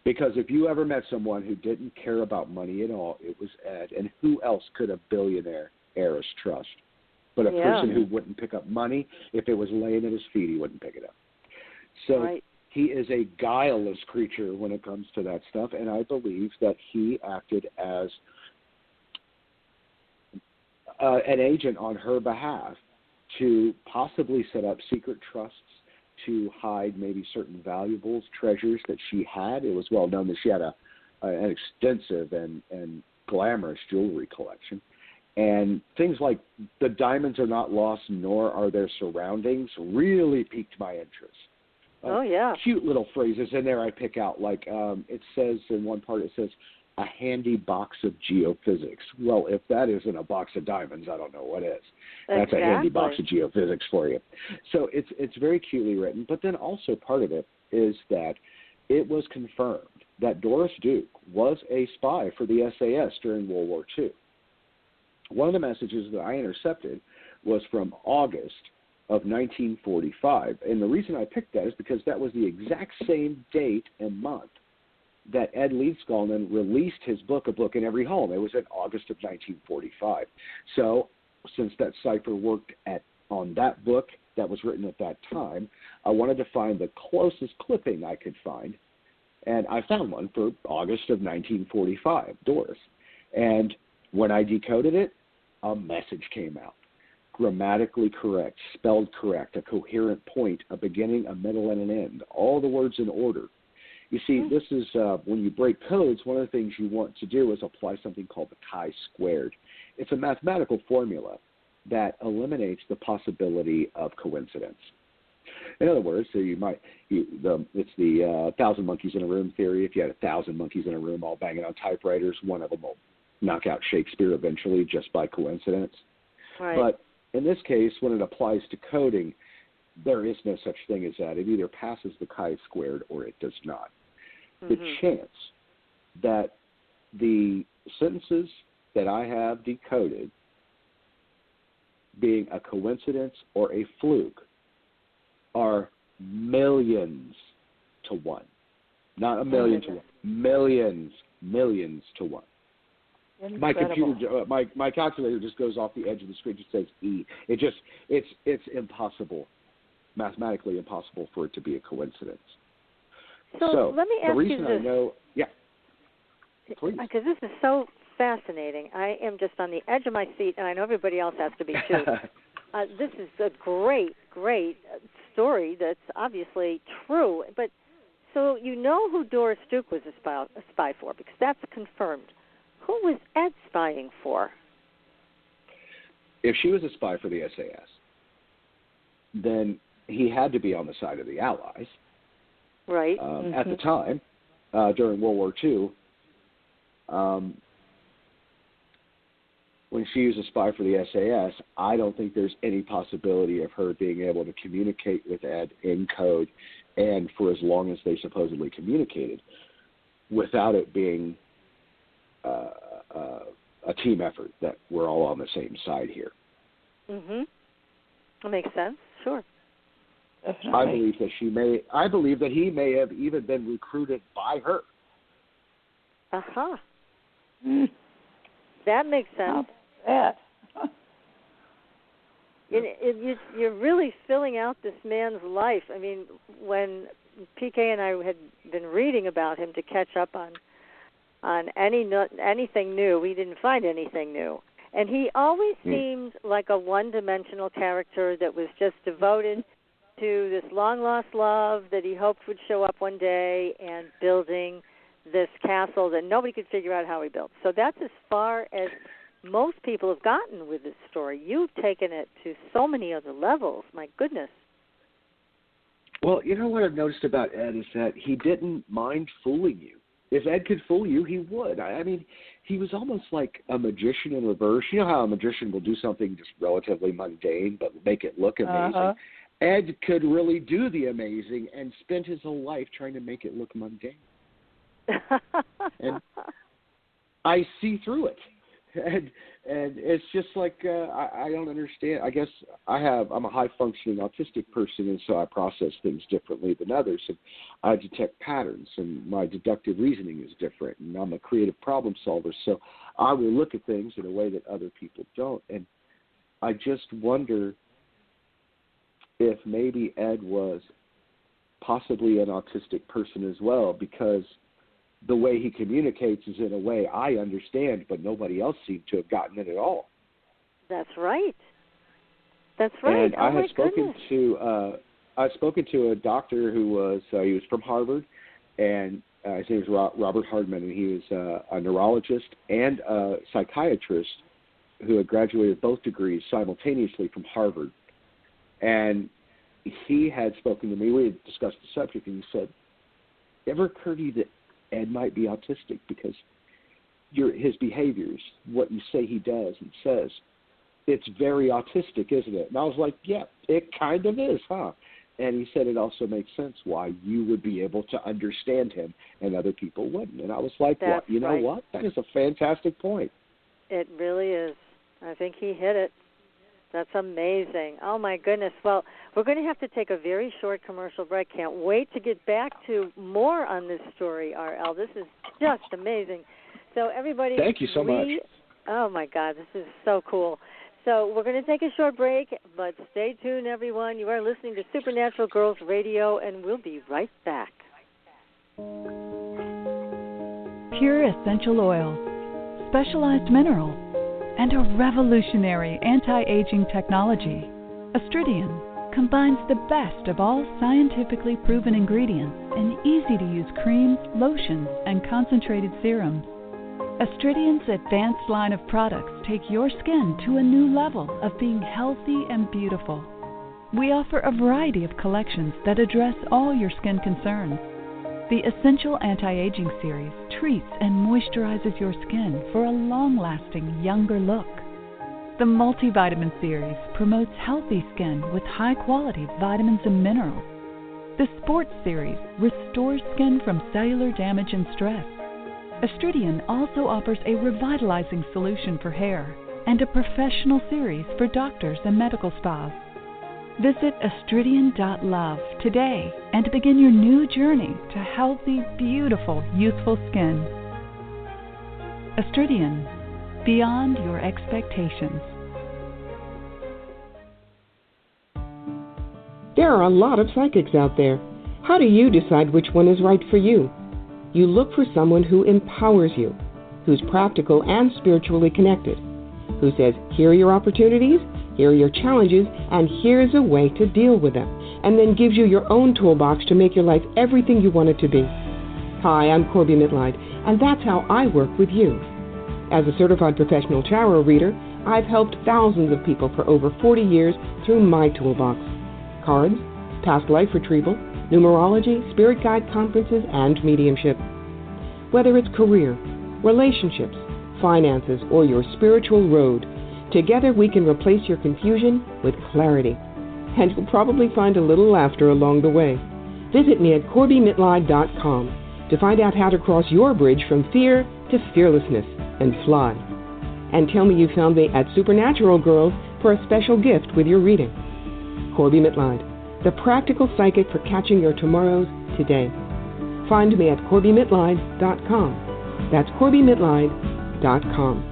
Because if you ever met someone who didn't care about money at all, it was Ed. And who else could a billionaire heiress trust? But a person who wouldn't pick up money, if it was laying at his feet, he wouldn't pick it up. So he is a guileless creature when it comes to that stuff, and I believe that he acted as an agent on her behalf to possibly set up secret trusts to hide maybe certain valuables, treasures that she had. It was well known that she had an extensive and glamorous jewelry collection. And things like the diamonds are not lost, nor are their surroundings, really piqued my interest. Cute little phrases in there I pick out, like it says in one part, it says, a handy box of geophysics. Well, if that isn't a box of diamonds, I don't know what is. That's a handy box of geophysics for you. So it's very cutely written. But then also part of it is that it was confirmed that Doris Duke was a spy for the SAS during World War II. One of the messages that I intercepted was from August of 1945. And the reason I picked that is because that was the exact same date and month that Ed Leedskalnin released his book, A Book in Every Home. It was in August of 1945. So since that cipher worked on that book that was written at that time, I wanted to find the closest clipping I could find. And I found one for August of 1945, Doris. And when I decoded it, a message came out. Grammatically correct, spelled correct, a coherent point, a beginning, a middle, and an end. All the words in order. You see, this is when you break codes, one of the things you want to do is apply something called the chi-squared. It's a mathematical formula that eliminates the possibility of coincidence. In other words, so it's the 1,000 monkeys in a room theory. If you had 1,000 monkeys in a room all banging on typewriters, one of them will knock out Shakespeare eventually just by coincidence. Right. But in this case, when it applies to coding, there is no such thing as that. It either passes the chi-squared or it does not. The chance that the sentences that I have decoded being a coincidence or a fluke are millions to one. Not a million to one. Millions to one. Incredible. My calculator just goes off the edge of the screen. It just says E. It's impossible, mathematically impossible for it to be a coincidence. So let me ask you this. Please. Because this is so fascinating. I am just on the edge of my seat, and I know everybody else has to be too. This is a great story that's obviously true. But so you know who Doris Duke was a spy for, because that's confirmed. Who was Ed spying for? If she was a spy for the SAS, then he had to be on the side of the Allies. Right. At the time, during World War II, when she was a spy for the SAS, I don't think there's any possibility of her being able to communicate with Ed in code and for as long as they supposedly communicated without it being a team effort, that we're all on the same side here. That makes sense. Sure. Definitely. I believe that he may have even been recruited by her. That makes sense. You're really filling out this man's life. I mean, when PK and I had been reading about him to catch up on anything new, we didn't find anything new. And he always seemed like a one-dimensional character that was just devoted to this long-lost love that he hoped would show up one day and building this castle that nobody could figure out how he built. So that's as far as most people have gotten with this story. You've taken it to so many other levels. My goodness. Well, you know what I've noticed about Ed is that he didn't mind fooling you. If Ed could fool you, he would. I mean, he was almost like a magician in reverse. You know how a magician will do something just relatively mundane but make it look amazing? Ed could really do the amazing and spend his whole life trying to make it look mundane. And I see through it. And it's just like I don't understand. I guess I'm a high-functioning autistic person, and so I process things differently than others. And I detect patterns, and my deductive reasoning is different. And I'm a creative problem solver, so I will look at things in a way that other people don't. And I just wonder if maybe Ed was possibly an autistic person as well, because the way he communicates is in a way I understand, but nobody else seemed to have gotten it at all. That's right. That's right. And I have spoken to a doctor who was he was from Harvard, and his name was Robert Hardman, and he was a neurologist and a psychiatrist who had graduated both degrees simultaneously from Harvard. And he had spoken to me. We had discussed the subject, and he said, "Ever occurred to you that Ed might be autistic because his behaviors, what you say he does and says, it's very autistic, isn't it?" And I was like, yeah, it kind of is, huh? And he said it also makes sense why you would be able to understand him and other people wouldn't. And I was like, well, you know what? That is a fantastic point. It really is. I think he hit it. That's amazing. Oh, my goodness. Well, we're going to have to take a very short commercial break. Can't wait to get back to more on this story, RL. This is just amazing. So, everybody. Thank you so much. Oh, my God. This is so cool. So, we're going to take a short break, but stay tuned, everyone. You are listening to Supernatural Girls Radio, and we'll be right back. Pure essential oil, specialized minerals, and a revolutionary anti-aging technology. Astridian combines the best of all scientifically proven ingredients in easy-to-use creams, lotions, and concentrated serums. Astridian's advanced line of products take your skin to a new level of being healthy and beautiful. We offer a variety of collections that address all your skin concerns. The Essential Anti-Aging Series treats and moisturizes your skin for a long-lasting, younger look. The Multivitamin Series promotes healthy skin with high-quality vitamins and minerals. The Sports Series restores skin from cellular damage and stress. Astridian also offers a revitalizing solution for hair and a professional series for doctors and medical spas. Visit astridian.love today and begin your new journey to healthy, beautiful, youthful skin. Astridian, beyond your expectations. There are a lot of psychics out there. How do you decide which one is right for you? You look for someone who empowers you, who's practical and spiritually connected, who says, here are your opportunities, here are your challenges, and here's a way to deal with them, and then gives you your own toolbox to make your life everything you want it to be. Hi, I'm Corby Mitleid, and that's how I work with you. As a certified professional tarot reader, I've helped thousands of people for over 40 years through my toolbox. cards, past life retrieval, numerology, spirit guide conferences, and mediumship. Whether it's career, relationships, finances, or your spiritual road, together we can replace your confusion with clarity. And you'll probably find a little laughter along the way. Visit me at CorbyMitline.com to find out how to cross your bridge from fear to fearlessness and fly. And tell me you found me at Supernatural Girls for a special gift with your reading. Corby Mitline, the practical psychic for catching your tomorrows today. Find me at CorbyMitline.com. That's CorbyMitline.com.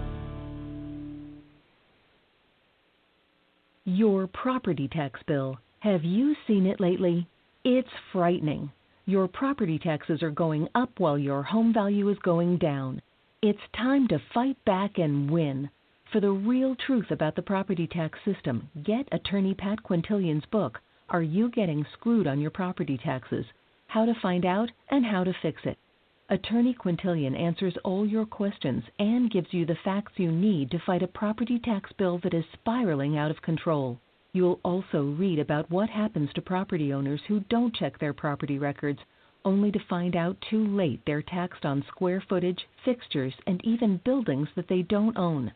Your property tax bill. Have you seen it lately? It's frightening. Your property taxes are going up while your home value is going down. It's time to fight back and win. For the real truth about the property tax system, get attorney Pat Quintilian's book, Are You Getting Screwed on Your Property Taxes? How to Find Out and How to Fix It. Attorney Quintilian answers all your questions and gives you the facts you need to fight a property tax bill that is spiraling out of control. You'll also read about what happens to property owners who don't check their property records, only to find out too late they're taxed on square footage, fixtures, and even buildings that they don't own.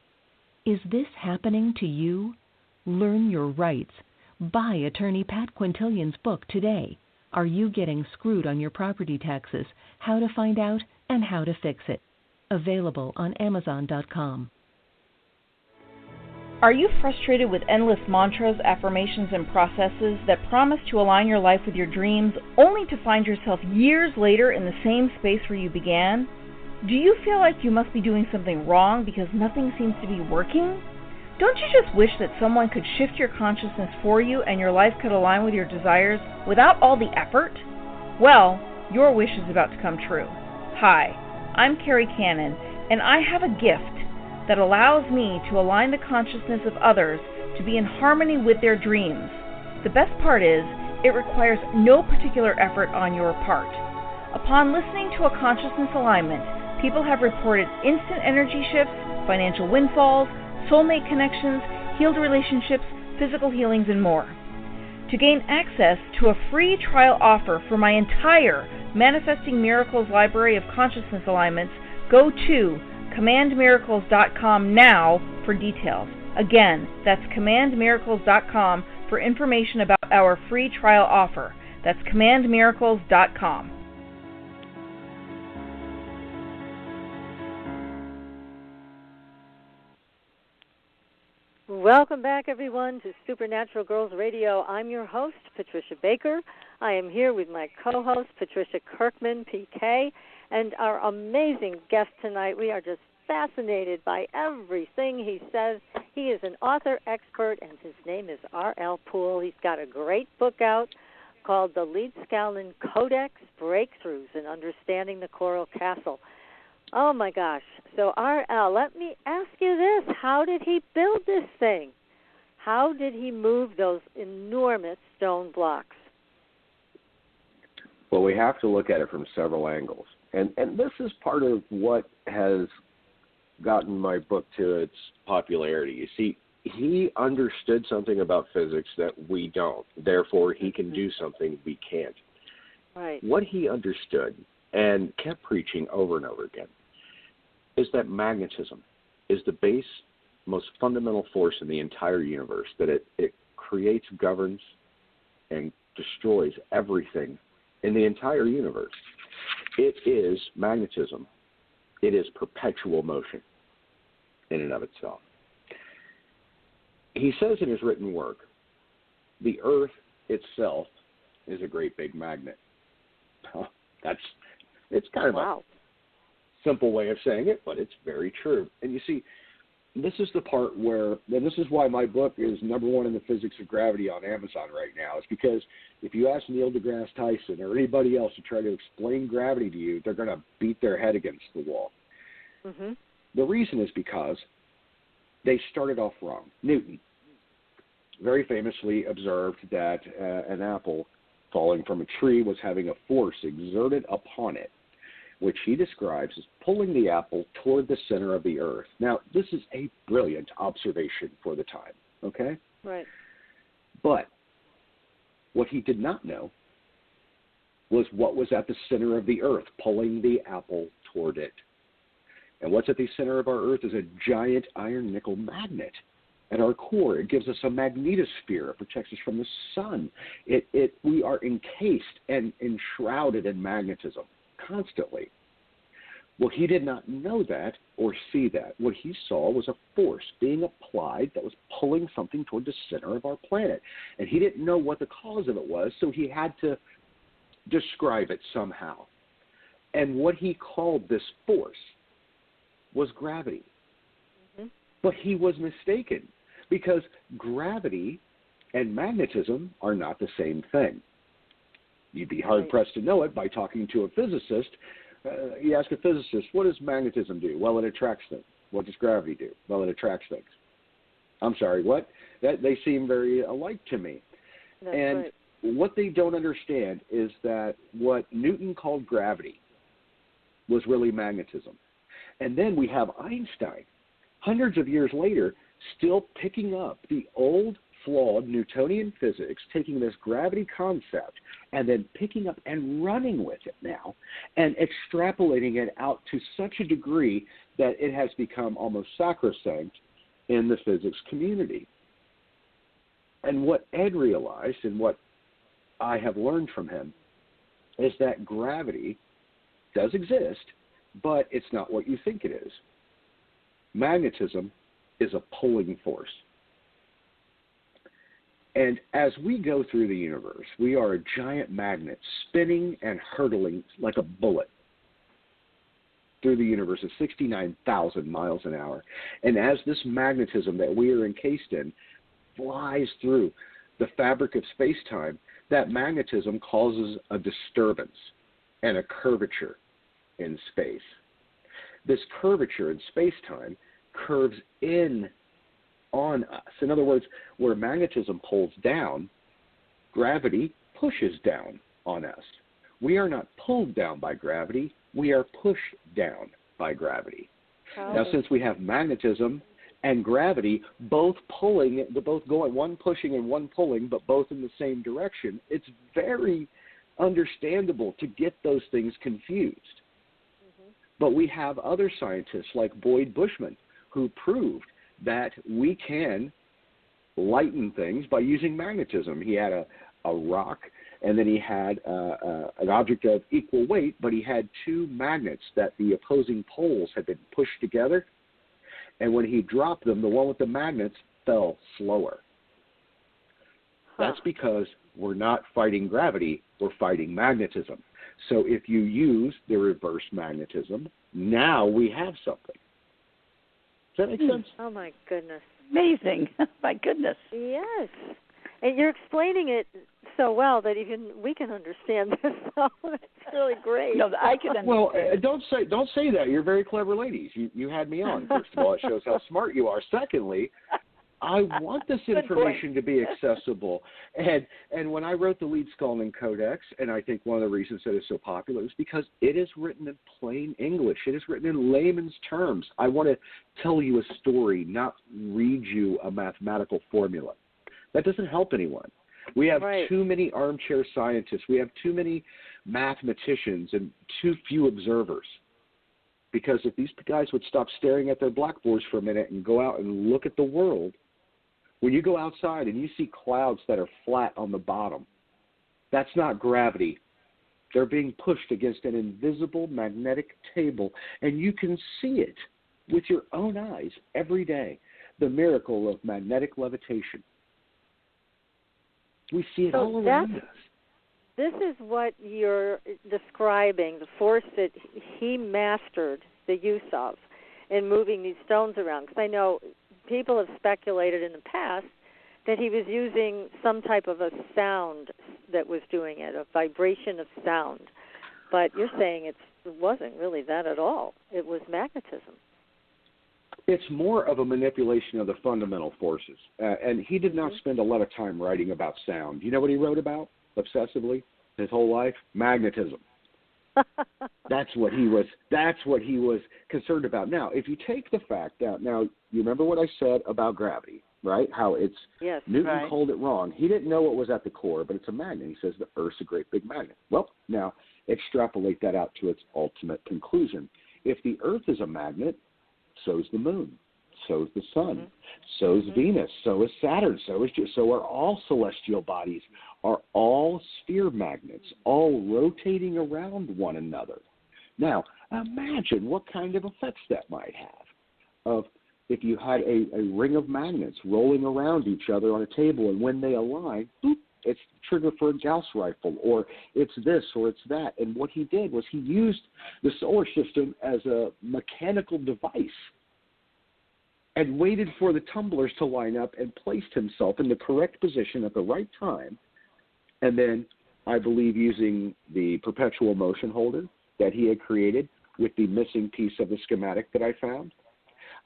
Is this happening to you? Learn your rights. Buy attorney Pat Quintilian's book today. Are You Getting Screwed on Your Property Taxes? How to Find Out and How to Fix It. Available on Amazon.com. Are you frustrated with endless mantras, affirmations, and processes that promise to align your life with your dreams, only to find yourself years later in the same space where you began? Do you feel like you must be doing something wrong because nothing seems to be working? Don't you just wish that someone could shift your consciousness for you and your life could align with your desires without all the effort? Well, your wish is about to come true. Hi, I'm Carrie Cannon, and I have a gift that allows me to align the consciousness of others to be in harmony with their dreams. The best part is, it requires no particular effort on your part. Upon listening to a consciousness alignment, people have reported instant energy shifts, financial windfalls, soulmate connections, healed relationships, physical healings, and more. To gain access to a free trial offer for my entire Manifesting Miracles library of consciousness alignments, go to commandmiracles.com now for details. Again, that's commandmiracles.com for information about our free trial offer. That's commandmiracles.com. Welcome back, everyone, to Supernatural Girls Radio. I'm your host, Patricia Baker. I am here with my co-host, Patricia Kirkman, PK, and our amazing guest tonight. We are just fascinated by everything he says. He is an author expert, and his name is R.L. Poole. He's got a great book out called The Leedskalnin Codex, Breakthroughs in Understanding the Coral Castle. Oh, my gosh. So, R.L., let me ask you this. How did he build this thing? How did he move those enormous stone blocks? Well, we have to look at it from several angles. And this is part of what has gotten my book to its popularity. You see, he understood something about physics that we don't. Therefore, he can do something we can't. Right. What he understood and kept preaching over and over again is that magnetism is the base, most fundamental force in the entire universe, that it creates, governs, and destroys everything in the entire universe. It is magnetism. It is perpetual motion in and of itself. He says in his written work, the Earth itself is a great big magnet. It's kind of a simple way of saying it, but it's very true. And you see, this is the part where, and this is why my book is #1 in the physics of gravity on Amazon right now. It's because if you ask Neil deGrasse Tyson or anybody else to try to explain gravity to you, they're going to beat their head against the wall. Mm-hmm. The reason is because they started off wrong. Newton very famously observed that an apple falling from a tree was having a force exerted upon it, which he describes as pulling the apple toward the center of the earth. Now, this is a brilliant observation for the time, okay? Right. But What he did not know was what was at the center of the earth, pulling the apple toward it. And what's at the center of our earth is a giant iron nickel magnet. At our core, it gives us a magnetosphere. It protects us from the sun. We are encased and enshrouded in magnetism constantly. Well, he did not know that or see that. What he saw was a force being applied that was pulling something toward the center of our planet. And he didn't know what the cause of it was, so he had to describe it somehow. And what he called this force was gravity. Mm-hmm. But he was mistaken, because gravity and magnetism are not the same thing. You'd be hard-pressed to know it by talking to a physicist. You ask a physicist, what does magnetism do? Well, it attracts things. What does gravity do? Well, it attracts things. I'm sorry, what? They seem very alike to me. That's and right. What they don't understand is that what Newton called gravity was really magnetism. And then we have Einstein, hundreds of years later, still picking up the old, flawed Newtonian physics, taking this gravity concept and then picking up and running with it now and extrapolating it out to such a degree that it has become almost sacrosanct in the physics community. And what Ed realized, and what I have learned from him, is that gravity does exist, but it's not what you think it is. Magnetism is a pulling force. And as we go through the universe, we are a giant magnet spinning and hurtling like a bullet through the universe at 69,000 miles an hour. And as this magnetism that we are encased in flies through the fabric of space-time, that magnetism causes a disturbance and a curvature in space. This curvature in space-time curves in on us. In other words, where magnetism pulls down, gravity pushes down on us. We are not pulled down by gravity, we are pushed down by gravity. Oh. Now, since we have magnetism and gravity both pulling, both going, one pushing and one pulling, but both in the same direction, it's very understandable to get those things confused. Mm-hmm. But we have other scientists like Boyd Bushman who proved that we can lighten things by using magnetism. He had a rock, and then he had an object of equal weight, but he had two magnets that the opposing poles had been pushed together, and when he dropped them, the one with the magnets fell slower. That's because we're not fighting gravity, we're fighting magnetism. So if you use the reverse magnetism, now we have something. Does that make sense? Oh, my goodness. Amazing. My goodness. Yes. And you're explaining it so well that even we can understand this. So it's really great. No, I can understand. Well, don't say that. You're very clever ladies. You had me on. First of all, it shows how smart you are. Secondly, I want this information to be accessible. And when I wrote the Leedskalnin Codex, and I think one of the reasons that it's so popular is because it is written in plain English. It is written in layman's terms. I want to tell you a story, not read you a mathematical formula. That doesn't help anyone. We have too many armchair scientists. We have too many mathematicians and too few observers. Because if these guys would stop staring at their blackboards for a minute and go out and look at the world, when you go outside and you see clouds that are flat on the bottom, that's not gravity. They're being pushed against an invisible magnetic table, and you can see it with your own eyes every day, the miracle of magnetic levitation. We see it all around us. This is what you're describing, the force that he mastered the use of in moving these stones around. Because I know people have speculated in the past that he was using some type of a sound that was doing it, a vibration of sound. But you're saying it wasn't really that at all. It was magnetism. It's more of a manipulation of the fundamental forces. And he did not spend a lot of time writing about sound. You know what he wrote about obsessively his whole life? Magnetism. That's what he was concerned about. Now, if you take the fact that, now, you remember what I said about gravity. right? How it's Newton right. called it wrong. He didn't know what was at the core, but it's a magnet. He says the Earth's a great big magnet. Well, now extrapolate that out to its ultimate conclusion. If the Earth is a magnet, so is the moon, so is the sun, so is Venus, so is Saturn, so are all celestial bodies, are all sphere magnets, all rotating around one another. Now, imagine what kind of effects that might have of if you had a ring of magnets rolling around each other on a table, and when they align, boop, it's the trigger for a Gauss rifle, or it's this, or it's that. And what he did was he used the solar system as a mechanical device and waited for the tumblers to line up and placed himself in the correct position at the right time. And then, I believe, using the perpetual motion holder that he had created with the missing piece of the schematic that I found,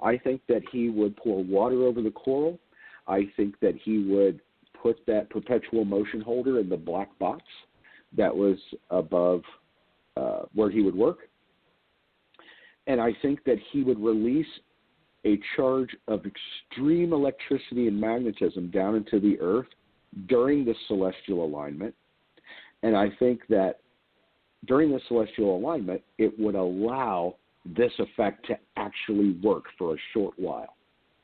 I think that he would pour water over the coral. I think that he would put that perpetual motion holder in the black box that was above where he would work. And I think that he would release a charge of extreme electricity and magnetism down into the Earth during the celestial alignment. And I think that during the celestial alignment, it would allow this effect to actually work for a short while.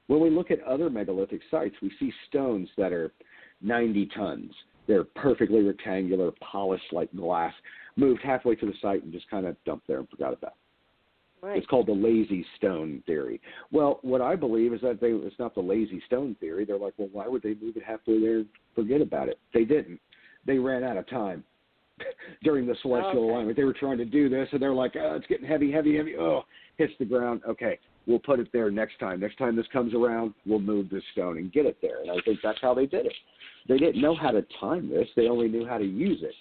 When we look at other megalithic sites, we see stones that are 90 tons. They're perfectly rectangular, polished like glass, moved halfway to the site and just kind of dumped there and forgot about it. Right. It's called the lazy stone theory. Well, what I believe is that it's not the lazy stone theory. They're like, well, why would they move it halfway there and forget about it? They didn't. They ran out of time during the celestial alignment. They were trying to do this, and they're like, oh, it's getting heavy. Oh, hits the ground. Okay, we'll put it there next time. Next time this comes around, we'll move this stone and get it there. And I think that's how they did it. They didn't know how to time this. They only knew how to use it.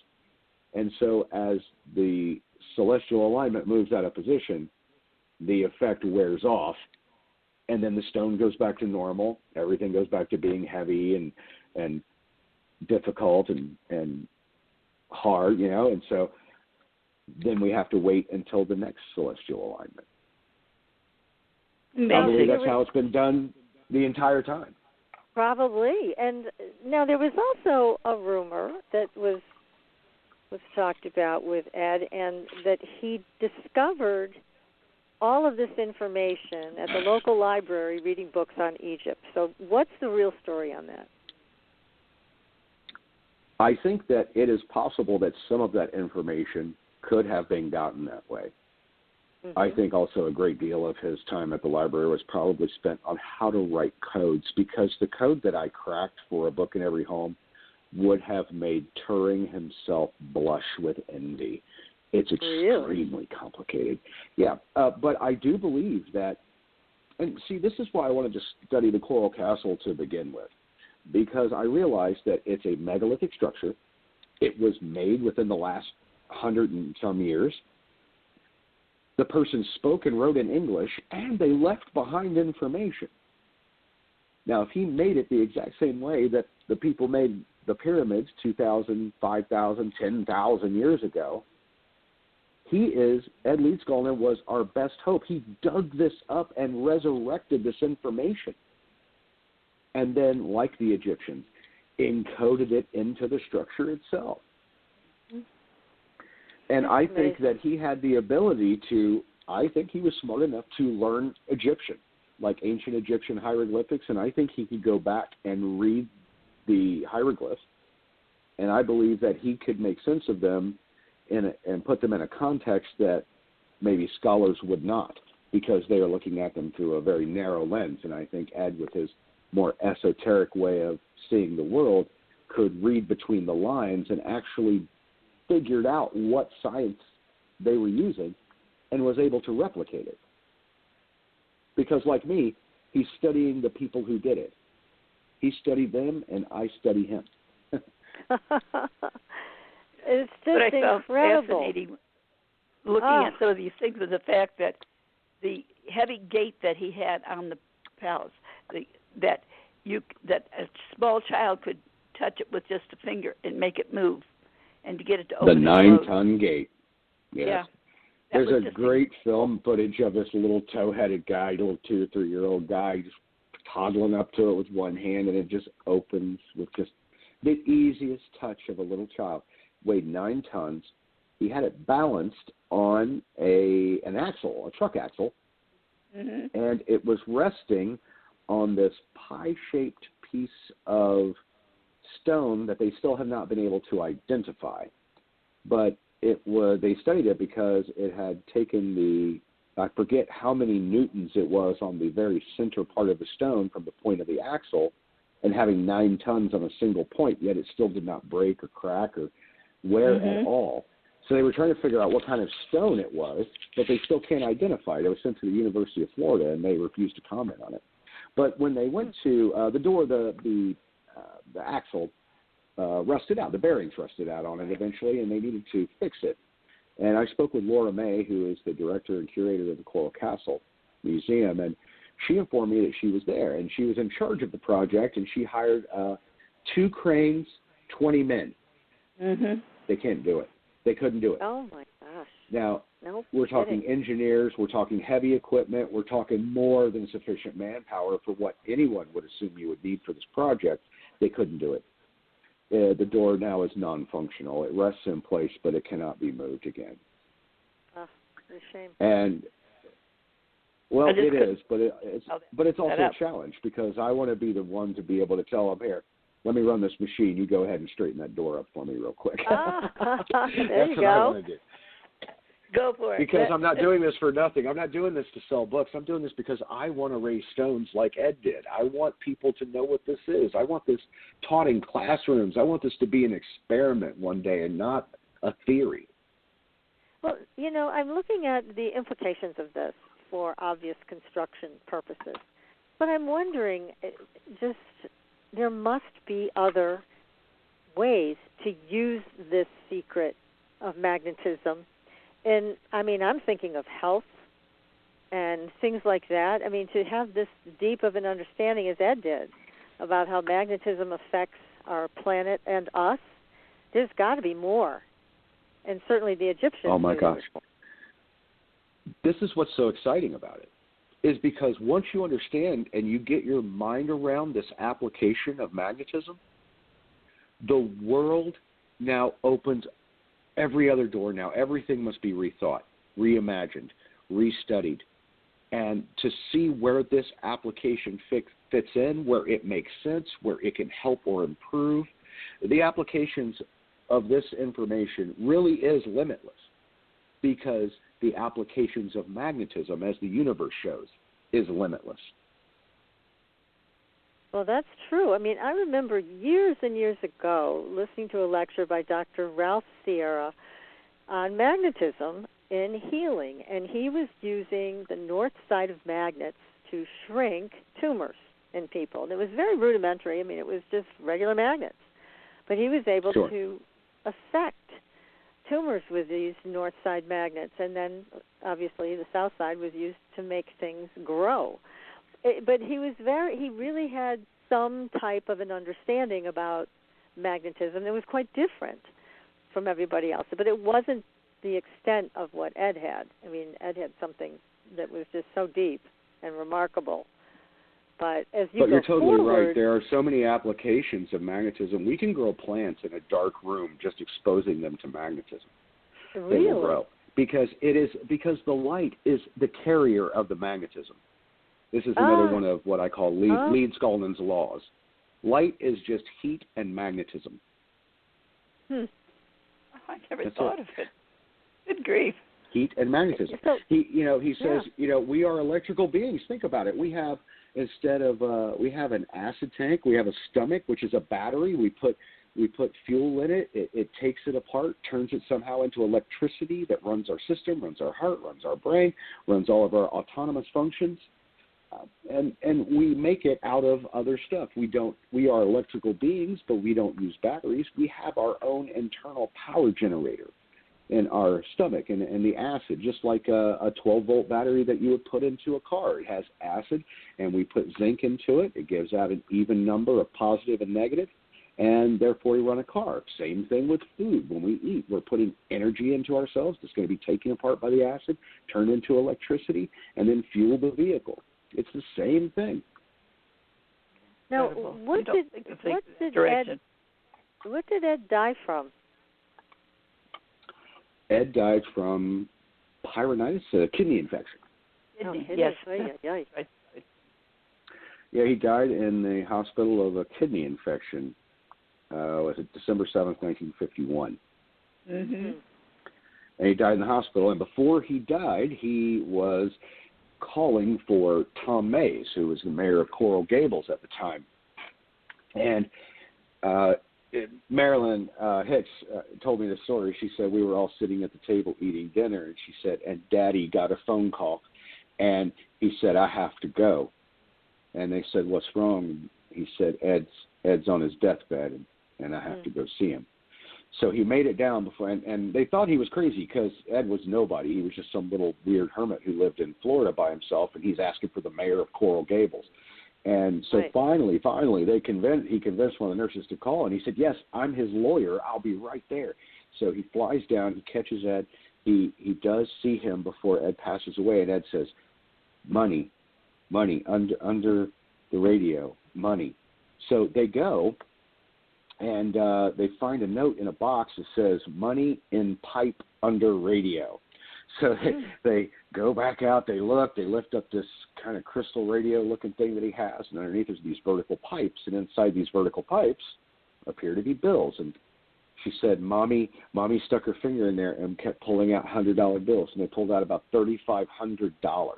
And so as the celestial alignment moves out of position, the effect wears off, and then the stone goes back to normal. Everything goes back to being heavy and difficult and hard, and so then we have to wait until the next celestial alignment. I believe that's how it's been done the entire time. Probably. And now there was also a rumor that was talked about with Ed, and that he discovered all of this information at the local library reading books on Egypt. So what's the real story on that? I think that it is possible that some of that information could have been gotten that way. Mm-hmm. I think also a great deal of his time at the library was probably spent on how to write codes, because the code that I cracked for A Book in Every Home would have made Turing himself blush with envy. It's extremely complicated. Yeah, but I do believe that, and see, this is why I wanted to study the Coral Castle to begin with, because I realized that it's a megalithic structure. It was made within the last 100 and some years. The person spoke and wrote in English, and they left behind information. Now, if he made it the exact same way that the people made the pyramids 2,000, 5,000, 10,000 years ago, Ed Leedskalnin was our best hope. He dug this up and resurrected this information. And then, like the Egyptians, encoded it into the structure itself. And I think that he had the ability I think he was smart enough to learn Egyptian, like ancient Egyptian hieroglyphics, and I think he could go back and read the hieroglyphs, and I believe that he could make sense of them and put them in a context that maybe scholars would not, because they are looking at them through a very narrow lens. And I think Ed, with his more esoteric way of seeing the world, could read between the lines and actually figured out what science they were using and was able to replicate it. Because like me, he's studying the people who did it. He studied them, and I study him. It's just what I incredible. found fascinating looking at some of these things was the fact that the heavy gate that he had on the palace, that a small child could touch it with just a finger and make it move, and to get it to open. The 9-ton gate. Yes. Yeah. There's a great film footage of this little tow-headed guy, little 2 or 3-year-old guy, just toddling up to it with one hand, and it just opens with just the easiest touch of a little child. Weighed 9 tons. He had it balanced on an axle, a truck axle, and it was resting on this pie-shaped piece of stone that they still have not been able to identify. But they studied it because it had taken I forget how many newtons it was on the very center part of the stone from the point of the axle, and having 9 tons on a single point, yet it still did not break or crack or wear at all. So they were trying to figure out what kind of stone it was, but they still can't identify it. It was sent to the University of Florida, and they refused to comment on it. But when they went to the door, the axle rusted out. The bearings rusted out on it eventually, and they needed to fix it. And I spoke with Laura May, who is the director and curator of the Coral Castle Museum, and she informed me that she was there, and she was in charge of the project, and she hired 2 cranes, 20 men. They can't do it. They couldn't do it. Oh, my gosh. Now, we're talking engineers, we're talking heavy equipment, we're talking more than sufficient manpower for what anyone would assume you would need for this project. They couldn't do it. The door now is non-functional. It rests in place, but it cannot be moved again. Oh, it's a shame. And, well, it is, but it's also a challenge because I want to be the one to be able to tell them, here, let me run this machine. You go ahead and straighten that door up for me real quick. There you go. I want to do. Go for it. Because I'm not doing this for nothing. I'm not doing this to sell books. I'm doing this because I want to raise stones like Ed did. I want people to know what this is. I want this taught in classrooms. I want this to be an experiment one day and not a theory. Well, I'm looking at the implications of this for obvious construction purposes. But I'm wondering, there must be other ways to use this secret of magnetism. And, I'm thinking of health and things like that. To have this deep of an understanding as Ed did about how magnetism affects our planet and us, there's got to be more. And certainly the Egyptians. Oh, my gosh. This is what's so exciting about it, is because once you understand and you get your mind around this application of magnetism, the world now opens every other door. Now everything must be rethought, reimagined, restudied, and to see where this application fits in, where it makes sense, where it can help or improve. The applications of this information really is limitless because the applications of magnetism, as the universe shows, is limitless. Well, that's true. I remember years and years ago listening to a lecture by Dr. Ralph Sierra on magnetism in healing, and he was using the north side of magnets to shrink tumors in people. And it was very rudimentary. It was just regular magnets. But he was able to affect tumors with these north side magnets, and then obviously the south side was used to make things grow. But he really had some type of an understanding about magnetism that was quite different from everybody else. But it wasn't the extent of what Ed had. Ed had something that was just so deep and remarkable. But you're totally right. There are so many applications of magnetism. We can grow plants in a dark room just exposing them to magnetism. Really? They will grow because the light is the carrier of the magnetism. This is another one of what I call Leedskalnin's laws. Light is just heat and magnetism. I never thought of it. Good grief. Heat and magnetism. He says, we are electrical beings. Think about it. We have we have an acid tank. We have a stomach, which is a battery. We put fuel in it. It takes it apart, turns it somehow into electricity that runs our system, runs our heart, runs our brain, runs all of our autonomous functions. And we make it out of other stuff. We are electrical beings, but we don't use batteries. We have our own internal power generator in our stomach and the acid, just like a 12-volt battery that you would put into a car. It has acid, and we put zinc into it. It gives out an even number of positive and negative, and therefore we run a car. Same thing with food. When we eat, we're putting energy into ourselves that's going to be taken apart by the acid, turned into electricity, and then fuel the vehicle. It's the same thing. Now, what did Ed die from? Ed died from pyronitis, a kidney infection. Yes. Right. Yeah, he died in the hospital of a kidney infection. Was it December 7th, 1951? Mm-hmm. And he died in the hospital. And before he died, he was calling for Tom Mays, who was the mayor of Coral Gables at the time. And Marilyn Hicks told me the story. She said we were all sitting at the table eating dinner, and she said, and Daddy got a phone call, and he said, I have to go. And they said, what's wrong? He said, Ed's on his deathbed, and I have to go see him. So he made it down before, and they thought he was crazy because Ed was nobody. He was just some little weird hermit who lived in Florida by himself, and he's asking for the mayor of Coral Gables. And so finally, he convinced one of the nurses to call, and he said, yes, I'm his lawyer. I'll be right there. So he flies down. He catches Ed. He does see him before Ed passes away, and Ed says, money, under the radio, money. So they go, and they find a note in a box that says, money in pipe under radio. So they go back out, they look, they lift up this kind of crystal radio-looking thing that he has, and underneath there's these vertical pipes, and inside these vertical pipes appear to be bills. And she said, Mommy stuck her finger in there and kept pulling out $100 bills, and they pulled out about $3,500. Oh,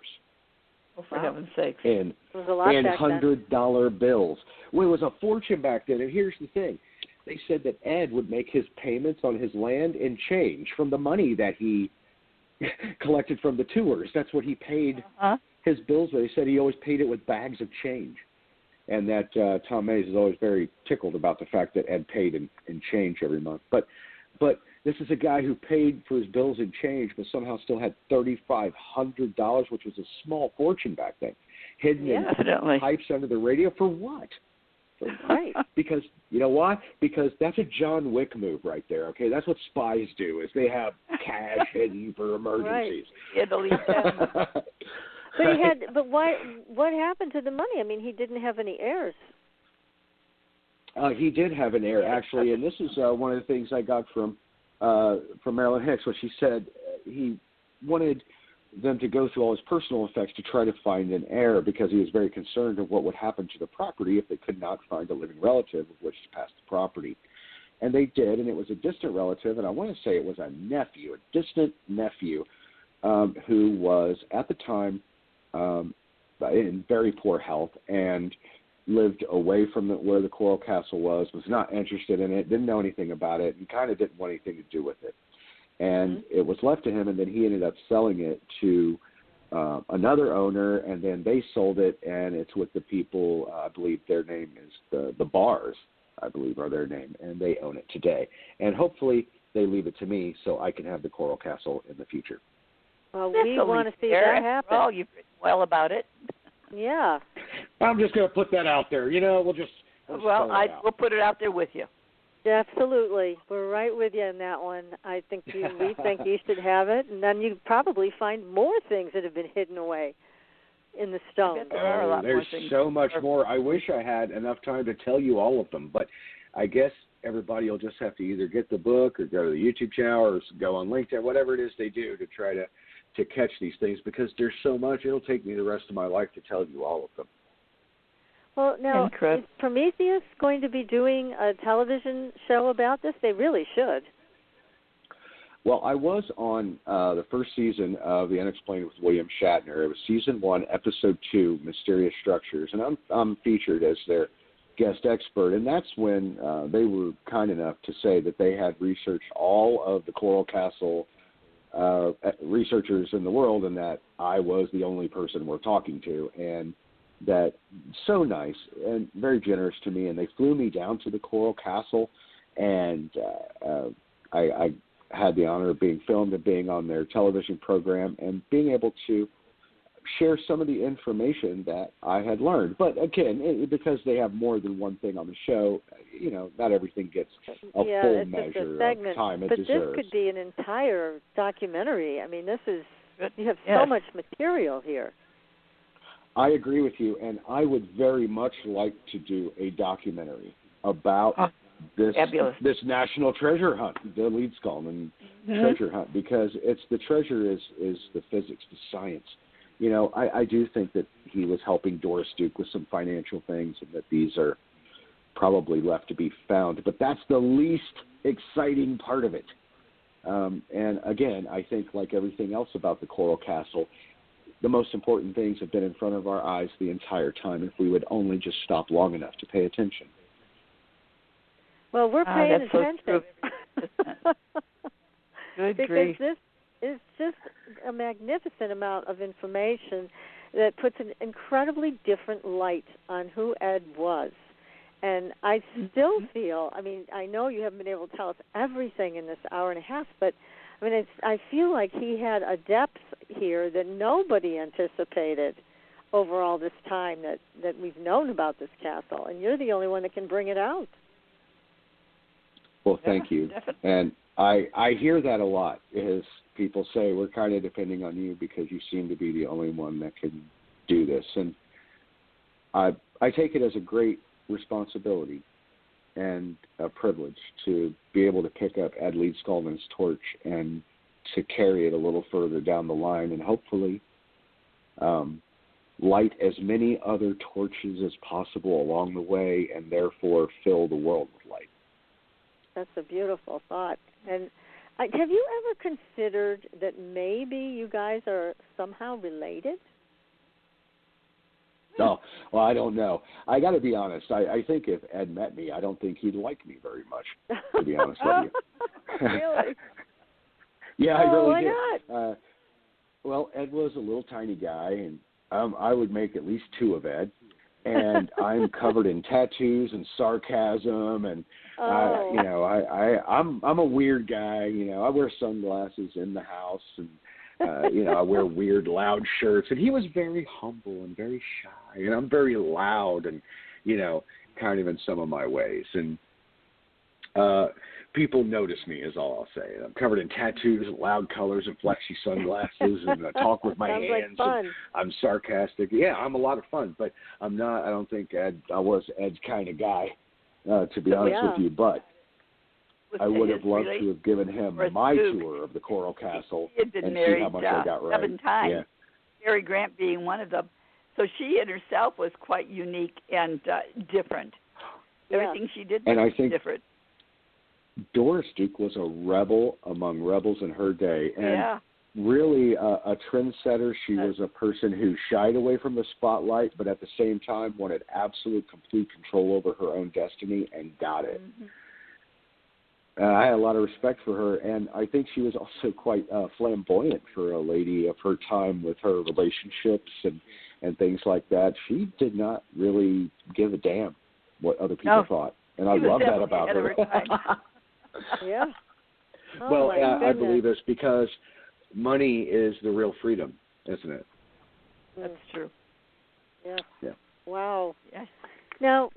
for heaven's sake. It was a lot back $100 bills. Well, it was a fortune back then, and here's the thing. They said that Ed would make his payments on his land in change from the money that he collected from the tours. That's what he paid his bills with. They said he always paid it with bags of change. And that Tom Mays is always very tickled about the fact that Ed paid in change every month. But this is a guy who paid for his bills in change, but somehow still had $3,500, which was a small fortune back then, hidden in pipes under the radio. For what? Right. Because, you know why? Because that's a John Wick move right there, okay? That's what spies do, is they have cash hidden for emergencies. Right. But what happened to the money? I mean, he didn't have any heirs. He did have an heir, actually, and this is one of the things I got from Marilyn Hicks, what she said. He wanted them to go through all his personal effects to try to find an heir because he was very concerned of what would happen to the property if they could not find a living relative with which to pass the property. And they did, and it was a distant relative, and I want to say it was a distant nephew, who was at the time in very poor health and lived away from where the Coral Castle was not interested in it, didn't know anything about it, and kind of didn't want anything to do with it. And it was left to him, and then he ended up selling it to another owner, and then they sold it, and it's with the people, I believe their name is the Bars, I believe are their name, and they own it today. And hopefully they leave it to me so I can have the Coral Castle in the future. Well, we want to see that happen. Oh, you've written well about it. Yeah. I'm just going to put that out there. You know, we'll put it out there with you. Absolutely. We're right with you on that one. We think you should have it, and then you probably find more things that have been hidden away in the stone. There's so much more. I wish I had enough time to tell you all of them, but I guess everybody will just have to either get the book or go to the YouTube channel or go on LinkedIn, whatever it is they do to try to catch these things, because there's so much. It'll take me the rest of my life to tell you all of them. Well, now, is Prometheus going to be doing a television show about this? They really should. Well, I was on the first season of The Unexplained with William Shatner. It was season 1, episode 2, Mysterious Structures, and I'm featured as their guest expert. And that's when they were kind enough to say that they had researched all of the Coral Castle researchers in the world, and that I was the only person we're talking to. And that so nice and very generous to me, and they flew me down to the Coral Castle, and I had the honor of being filmed and being on their television program and being able to share some of the information that I had learned. But again, because they have more than one thing on the show, you know, not everything gets a full measure of time it deserves. But this could be an entire documentary. I mean, you have so much material here. I agree with you, and I would very much like to do a documentary about this national treasure hunt, the Leedskalnin treasure hunt, because it's the treasure is the physics, the science. You know, I do think that he was helping Doris Duke with some financial things, and that these are probably left to be found. But that's the least exciting part of it. And again, I think like everything else about the Coral Castle, the most important things have been in front of our eyes the entire time if we would only just stop long enough to pay attention. Well, we're paying attention. So Good because grief. This is just a magnificent amount of information that puts an incredibly different light on who Ed was. And I still feel, I mean, I know you haven't been able to tell us everything in this hour and a half, but I mean, I feel like he had a depth here that nobody anticipated over all this time that we've known about this castle, and you're the only one that can bring it out. Well, thank you. Definitely. And I hear that a lot, is people say, we're kind of depending on you because you seem to be the only one that can do this. And I take it as a great responsibility and a privilege to be able to pick up Ed Leedskalnin's torch and to carry it a little further down the line and hopefully light as many other torches as possible along the way and therefore fill the world with light. That's a beautiful thought. And have you ever considered that maybe you guys are somehow related? Oh, well, I don't know. I got to be honest. I think if Ed met me, I don't think he'd like me very much, to be honest with you. Really? Yeah, I really why did. not? Well, Ed was a little tiny guy, and I would make at least two of Ed. And I'm covered in tattoos and sarcasm, and you know, I'm a weird guy. You know, I wear sunglasses in the house, and you know, I wear weird, loud shirts. And he was very humble and very shy, and I'm very loud, and you know, kind of in some of my ways. And people notice me, is all I'll say. I'm covered in tattoos, loud colors, and flexi sunglasses, and I talk with my hands. Like fun. And I'm sarcastic. Yeah, I'm a lot of fun, but I'm not. I don't think I was Ed's kind of guy, to be honest with you. But I would have loved to have given him my tour of the Coral Castle and see how much I got right. 7 times. Yeah. Cary Grant being one of them. So she in herself was quite unique and different. Everything she did was different. Doris Duke was a rebel among rebels in her day, and really a trendsetter. She was a person who shied away from the spotlight, but at the same time wanted absolute, complete control over her own destiny and got it. I had a lot of respect for her, and I think she was also quite flamboyant for a lady of her time with her relationships and things like that. She did not really give a damn what other people thought, and I love that about her. Yeah. Oh, well, I believe it's because money is the real freedom, isn't it? That's true. Yeah. Wow. Yes. Now,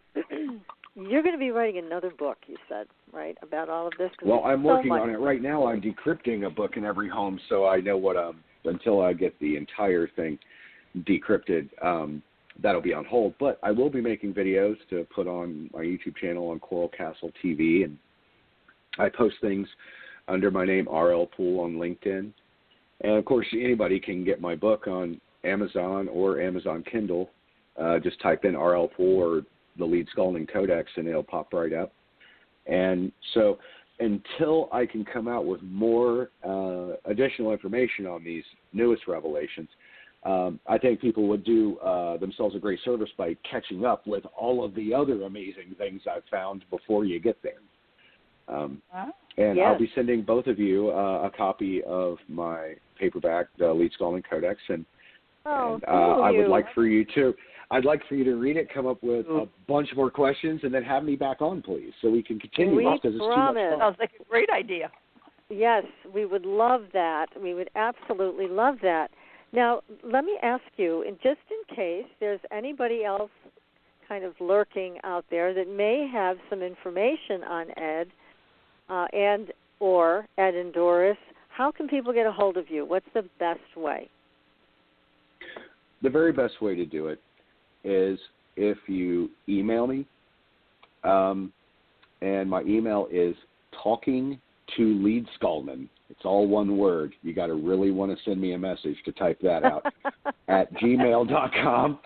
you're going to be writing another book, you said, right, about all of this? Well, I'm working on it right now. I'm decrypting a book in every home, so I know what until I get the entire thing decrypted, that'll be on hold. But I will be making videos to put on my YouTube channel on Coral Castle TV, and I post things under my name, R.L. Poole, on LinkedIn. And, of course, anybody can get my book on Amazon or Amazon Kindle. Just type in R.L. Poole or the Leedskalnin Codex, and it'll pop right up. And so until I can come out with more additional information on these newest revelations, I think people would do themselves a great service by catching up with all of the other amazing things I've found before you get there. And I'll be sending both of you a copy of my paperback, the Leedskalnin Codex, and I would like for you to. I'd like for you to read it, come up with a bunch more questions, and then have me back on, please, so we can continue because it's too much fun. Sounds like a great idea. Yes, we would love that. We would absolutely love that. Now, let me ask you, and just in case there's anybody else kind of lurking out there that may have some information on Ed and or Ed and Doris, how can people get a hold of you? What's the best way? the very best way to do it is if you email me, and my email is talkingtoleedskalnin. It's all one word. You got to really want to send me a message to type that out at gmail.com.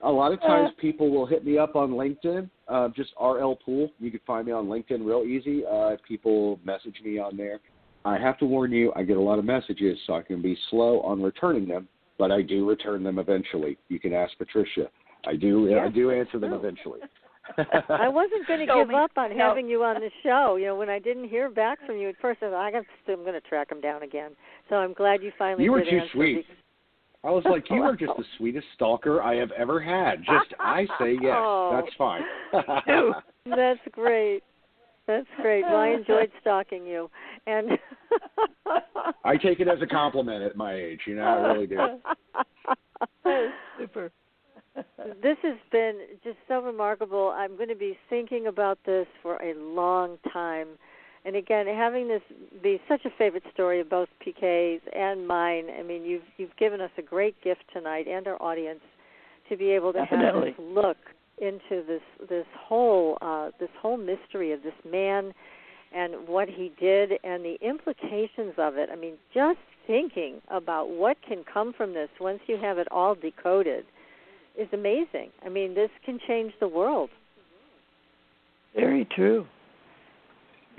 A lot of times people will hit me up on LinkedIn, just RL Poole. You can find me on LinkedIn real easy. People message me on there. I have to warn you, I get a lot of messages, so I can be slow on returning them, but I do return them eventually. You can ask Patricia. I do answer them eventually. I wasn't going to give up on having you on the show. You know, when I didn't hear back from you at first, I thought, I'm going to track him down again. So I'm glad you finally You were did too answer. sweet. I was like, you are just the sweetest stalker I have ever had. Just, I say yes. That's fine. That's great. That's great. Well, I enjoyed stalking you. And I take it as a compliment at my age. You know, I really do. Super. This has been just so remarkable. I'm going to be thinking about this for a long time. And again, having this be such a favorite story of both PK's and mine, I mean, you've given us a great gift tonight and our audience to be able to have this look into this whole mystery of this man and what he did and the implications of it. I mean, just thinking about what can come from this once you have it all decoded is amazing. I mean, this can change the world. Very true.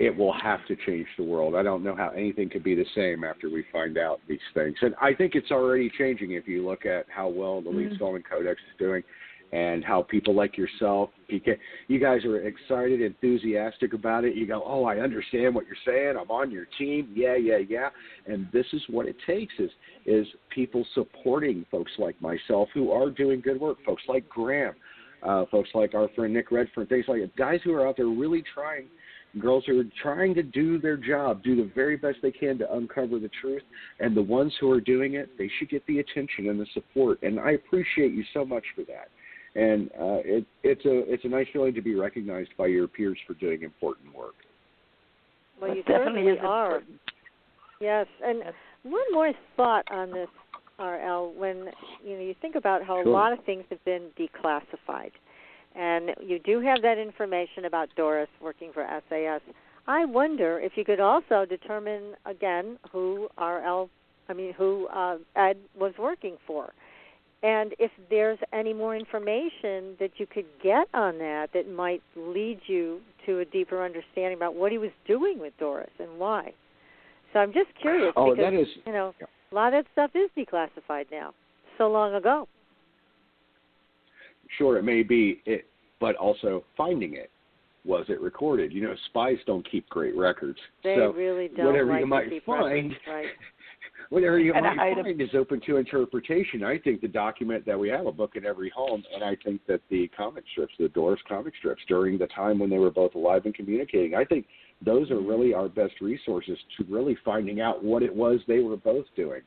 It will have to change the world. I don't know how anything could be the same after we find out these things. And I think it's already changing if you look at how well the Leedskalnin Codex is doing and how people like yourself, PK, you guys are excited, enthusiastic about it. You go, oh, I understand what you're saying. I'm on your team. Yeah. And this is what it takes is people supporting folks like myself who are doing good work, folks like Graham, folks like our friend Nick Redford, things like that, guys who are out there really trying, girls who are trying to do their job, do the very best they can to uncover the truth. And the ones who are doing it, they should get the attention and the support. And I appreciate you so much for that. And it's a nice feeling to be recognized by your peers for doing important work. Well, you certainly are. Important. Yes, and one more thought on this, RL. When you think about how a lot of things have been declassified, and you do have that information about Doris working for SAS. I wonder if you could also determine again who Ed was working for. And if there's any more information that you could get on that might lead you to a deeper understanding about what he was doing with Doris and why. So I'm just curious because, that is, a lot of that stuff is declassified now, so long ago. Sure, it may be, but also finding it. Was it recorded? Spies don't keep great records. They really don't. Whatever you might find, right. Whatever you might find is open to interpretation. I think the document that we have, a book in every home, and I think that the comic strips, the Doris comic strips, during the time when they were both alive and communicating, I think those are really our best resources to really finding out what it was they were both doing.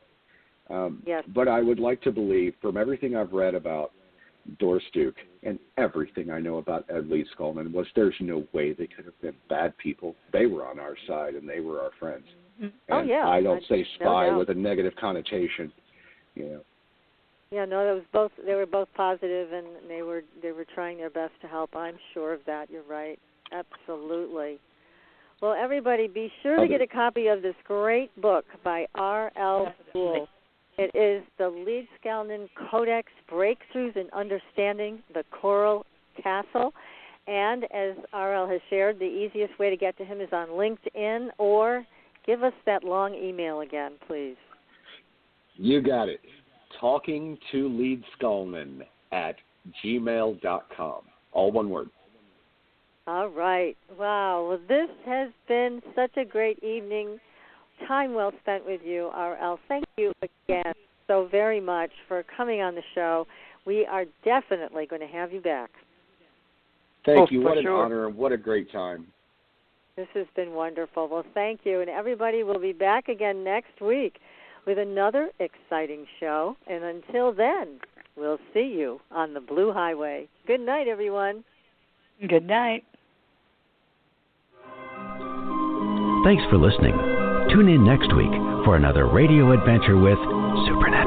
Yes. But I would like to believe, from everything I've read about Doris Duke and everything I know about Ed Leedskalnin, there's no way they could have been bad people. They were on our side, and they were our friends. And I don't say spy with a negative connotation. Yeah, no, they were both positive, and they were trying their best to help. I'm sure of that. You're right. Absolutely. Well, everybody, be sure to get a copy of this great book by R.L. Poole. It is the Leedskalnin Codex, Breakthroughs in Understanding the Coral Castle. And as R.L. has shared, the easiest way to get to him is on LinkedIn, or give us that long email again, please. You got it. talkingtoleedskalnin at gmail.com. All one word. All right. Wow. Well, this has been such a great evening. Time well spent with you, R.L. Thank you again so very much for coming on the show. We are definitely going to have you back. Thank you. What an honor and what a great time. This has been wonderful. Well, thank you. And everybody will be back again next week with another exciting show. And until then, we'll see you on the Blue Highway. Good night, everyone. Good night. Thanks for listening. Tune in next week for another radio adventure with Supernatural.